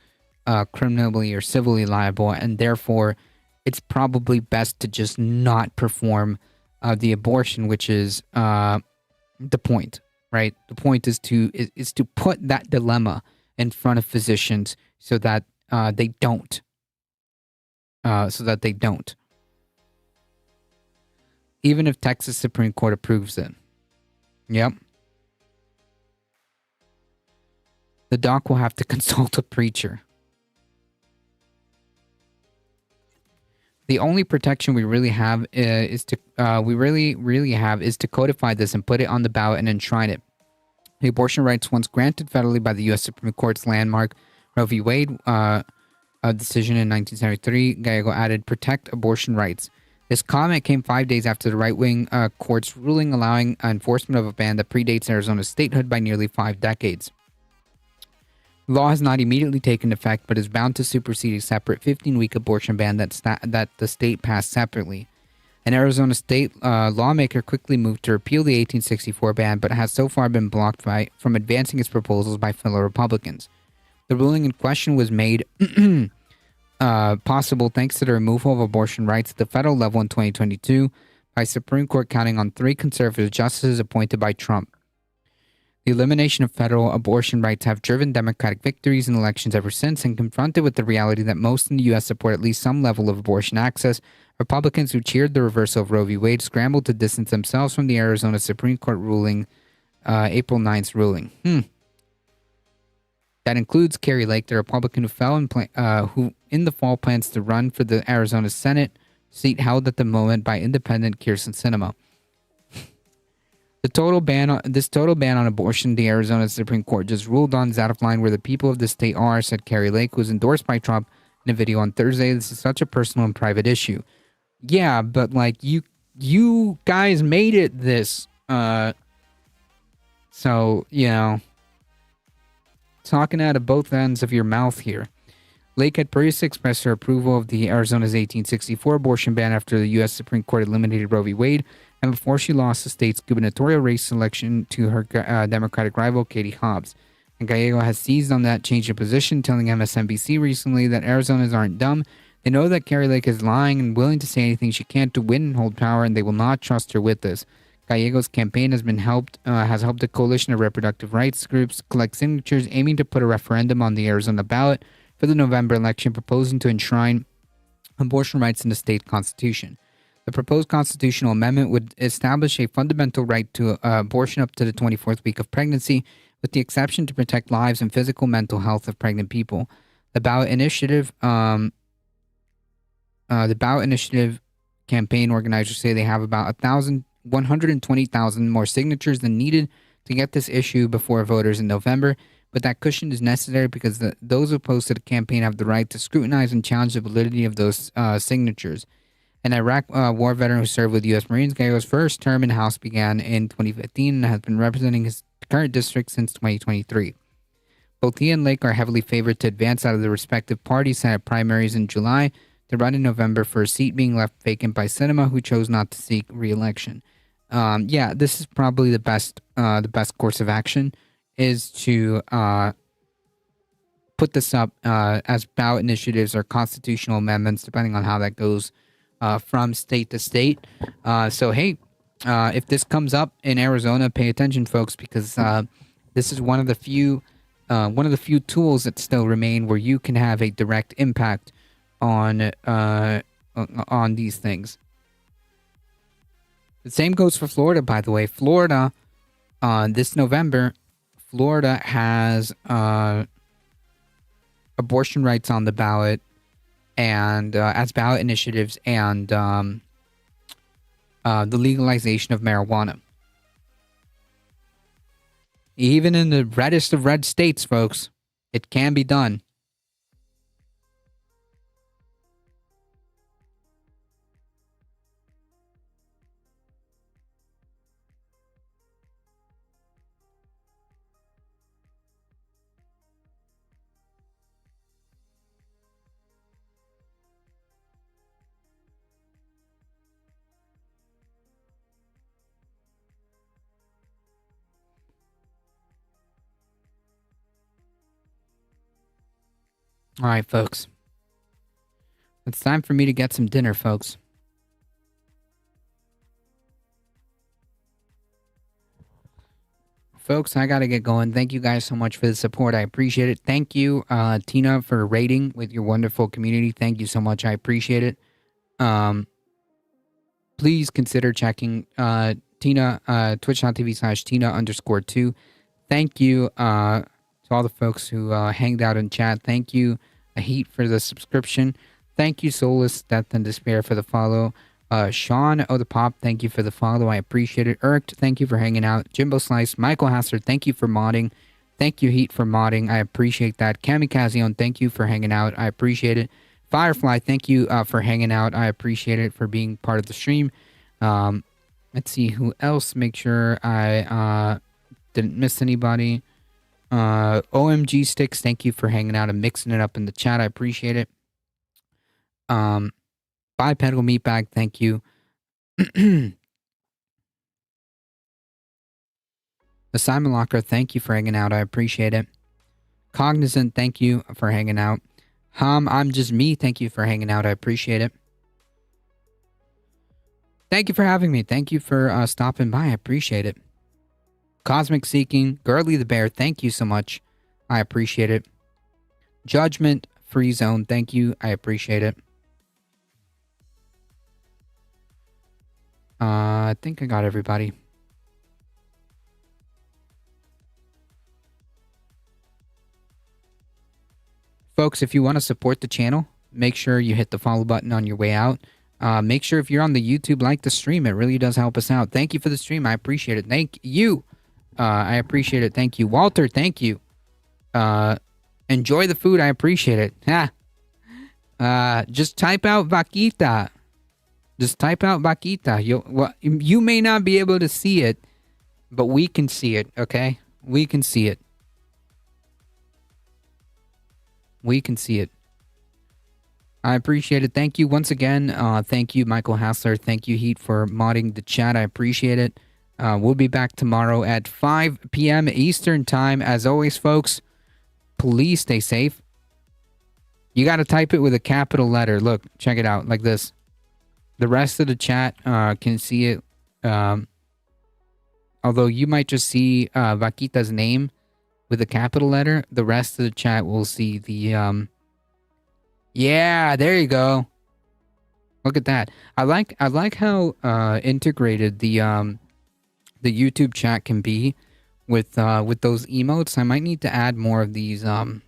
criminally or civilly liable? And therefore, it's probably best to just not perform the abortion, which is the point, right? The point is to put that dilemma in front of physicians so that they don't. Even if Texas Supreme Court approves it. Yep. The doc will have to consult a preacher. The only protection we really have is to codify this and put it on the ballot and enshrine it. The abortion rights once granted federally by the U.S. Supreme Court's landmark Roe v. Wade decision in 1973, Gallego added, "Protect abortion rights." This comment came 5 days after the right-wing court's ruling allowing enforcement of a ban that predates Arizona's statehood by nearly 5 decades. The law has not immediately taken effect, but is bound to supersede a separate 15-week abortion ban that the state passed separately. An Arizona state lawmaker quickly moved to repeal the 1864 ban, but has so far been blocked from advancing its proposals by fellow Republicans. The ruling in question was made possible thanks to the removal of abortion rights at the federal level in 2022 by Supreme Court counting on 3 conservative justices appointed by Trump. The elimination of federal abortion rights have driven Democratic victories in elections ever since, and confronted with the reality that most in the U.S. support at least some level of abortion access, Republicans who cheered the reversal of Roe v. Wade scrambled to distance themselves from the Arizona Supreme Court ruling, April 9th's ruling. That includes Kari Lake, the Republican who in the fall plans to run for the Arizona Senate seat held at the moment by independent Kyrsten Sinema. This total ban on abortion the Arizona Supreme Court just ruled on is out of line where the people of the state are, said Kari Lake, who was endorsed by Trump in a video on Thursday. This is such a personal and private issue. Yeah, but like you guys made it this. So, you know, talking out of both ends of your mouth here. Lake had previously expressed her approval of the Arizona's 1864 abortion ban after the U.S. Supreme Court eliminated Roe v. Wade, and before she lost the state's gubernatorial race election to her Democratic rival, Katie Hobbs. And Gallego has seized on that change of position, telling MSNBC recently that Arizonans aren't dumb. They know that Kari Lake is lying and willing to say anything she can to win and hold power, and they will not trust her with this. Gallego's campaign has helped a coalition of reproductive rights groups collect signatures aiming to put a referendum on the Arizona ballot for the November election, proposing to enshrine abortion rights in the state constitution. The proposed constitutional amendment would establish a fundamental right to abortion up to the 24th week of pregnancy, with the exception to protect lives and physical mental health of pregnant people. The ballot initiative campaign organizers say they have about 120,000 more signatures than needed to get this issue before voters in November, but that cushion is necessary because those opposed to the campaign have the right to scrutinize and challenge the validity of those signatures. An Iraq war veteran who served with U.S. Marines, Gallego's first term in the House began in 2015 and has been representing his current district since 2023. Both he and Lake are heavily favored to advance out of the respective parties' Senate primaries in July to run in November for a seat being left vacant by Sinema, who chose not to seek re-election. This is probably the best course of action, is to put this up as ballot initiatives or constitutional amendments, depending on how that goes from state to state. If this comes up in Arizona, pay attention, folks, because this is one of the few one of the few tools that still remain where you can have a direct impact on these things. The same goes for Florida, by the way. Florida, this November, Florida has abortion rights on the ballot, and as ballot initiatives, and the legalization of marijuana. Even in the reddest of red states, folks, it can be done. All right, folks. It's time for me to get some dinner, folks. Folks, I gotta get going. Thank you guys so much for the support. I appreciate it. Thank you, Tina, for rating with your wonderful community. Thank you so much. I appreciate it. Please consider checking Tina, twitch.tv/Tina_2. Thank you to all the folks who hanged out in chat. Thank you, Heat, for the subscription. Thank you, Soulless, Death and Despair, for the follow. Sean the Pop, thank you for the follow. I appreciate it. Irked, thank you for hanging out. Jimbo Slice, Michael Hassler, thank you for modding. Thank you, Heat, for modding. I appreciate that. Kamikazion, thank you for hanging out. I appreciate it. Firefly, thank you for hanging out. I appreciate it, for being part of the stream. Let's see who else. Make sure I didn't miss anybody. OMG Sticks, thank you for hanging out and mixing it up in the chat. I appreciate it. Bipedal Meatbag, thank you. The Simon Locker, thank you for hanging out. I appreciate it. Cognizant, thank you for hanging out. I'm Just Me, thank you for hanging out. I appreciate it. Thank you for having me. Thank you for stopping by. I appreciate it. Cosmic Seeking, Girly the Bear, thank you so much. I appreciate it. Judgment Free Zone, thank you. I appreciate it. I think I got everybody. Folks, if you want to support the channel, make sure you hit the follow button on your way out. Make sure if you're on the YouTube, like the stream. It really does help us out. Thank you for the stream. I appreciate it. Thank you. I appreciate it. Thank you. Walter, thank you. Enjoy the food. I appreciate it. Just type out Vaquita. Just type out Vaquita. You may not be able to see it, but we can see it, okay? We can see it. We can see it. I appreciate it. Thank you once again. Thank you, Michael Hassler. Thank you, Heat, for modding the chat. I appreciate it. We'll be back tomorrow at 5 p.m. Eastern Time. As always, folks, please stay safe. You got to type it with a capital letter. Look, check it out like this. The rest of the chat can see it. Although you might just see Vaquita's name with a capital letter, the rest of the chat will see the... Yeah, there you go. Look at that. I like how integrated the YouTube chat can be with those emotes. I might need to add more of these better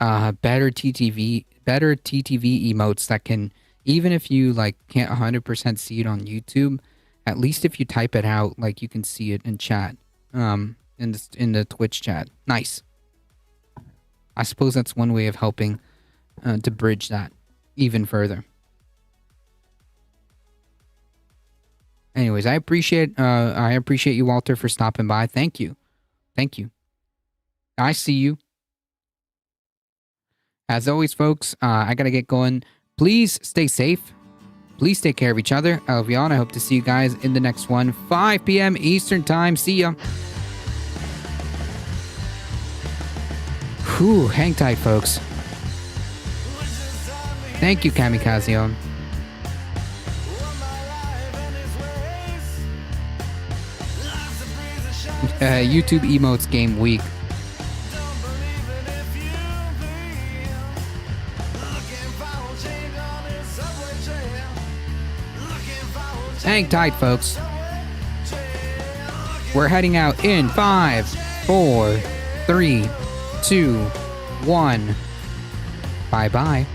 TTV emotes that can, even if you like can't 100% see it on YouTube, at least if you type it out, like you can see it in chat, in the Twitch chat. Nice. I suppose that's one way of helping to bridge that even further. Anyways, I appreciate you, Walter, for stopping by. Thank you. Thank you. I see you. As always, folks, I gotta get going. Please stay safe. Please take care of each other. I love you all, and I hope to see you guys in the next one. 5 p.m. Eastern Time. See ya. Whew, hang tight, folks. Thank you, Kamikazion. YouTube emotes game week. Hang tight, folks. We're heading out in 5, 4, 3, 2, 1. Bye-bye.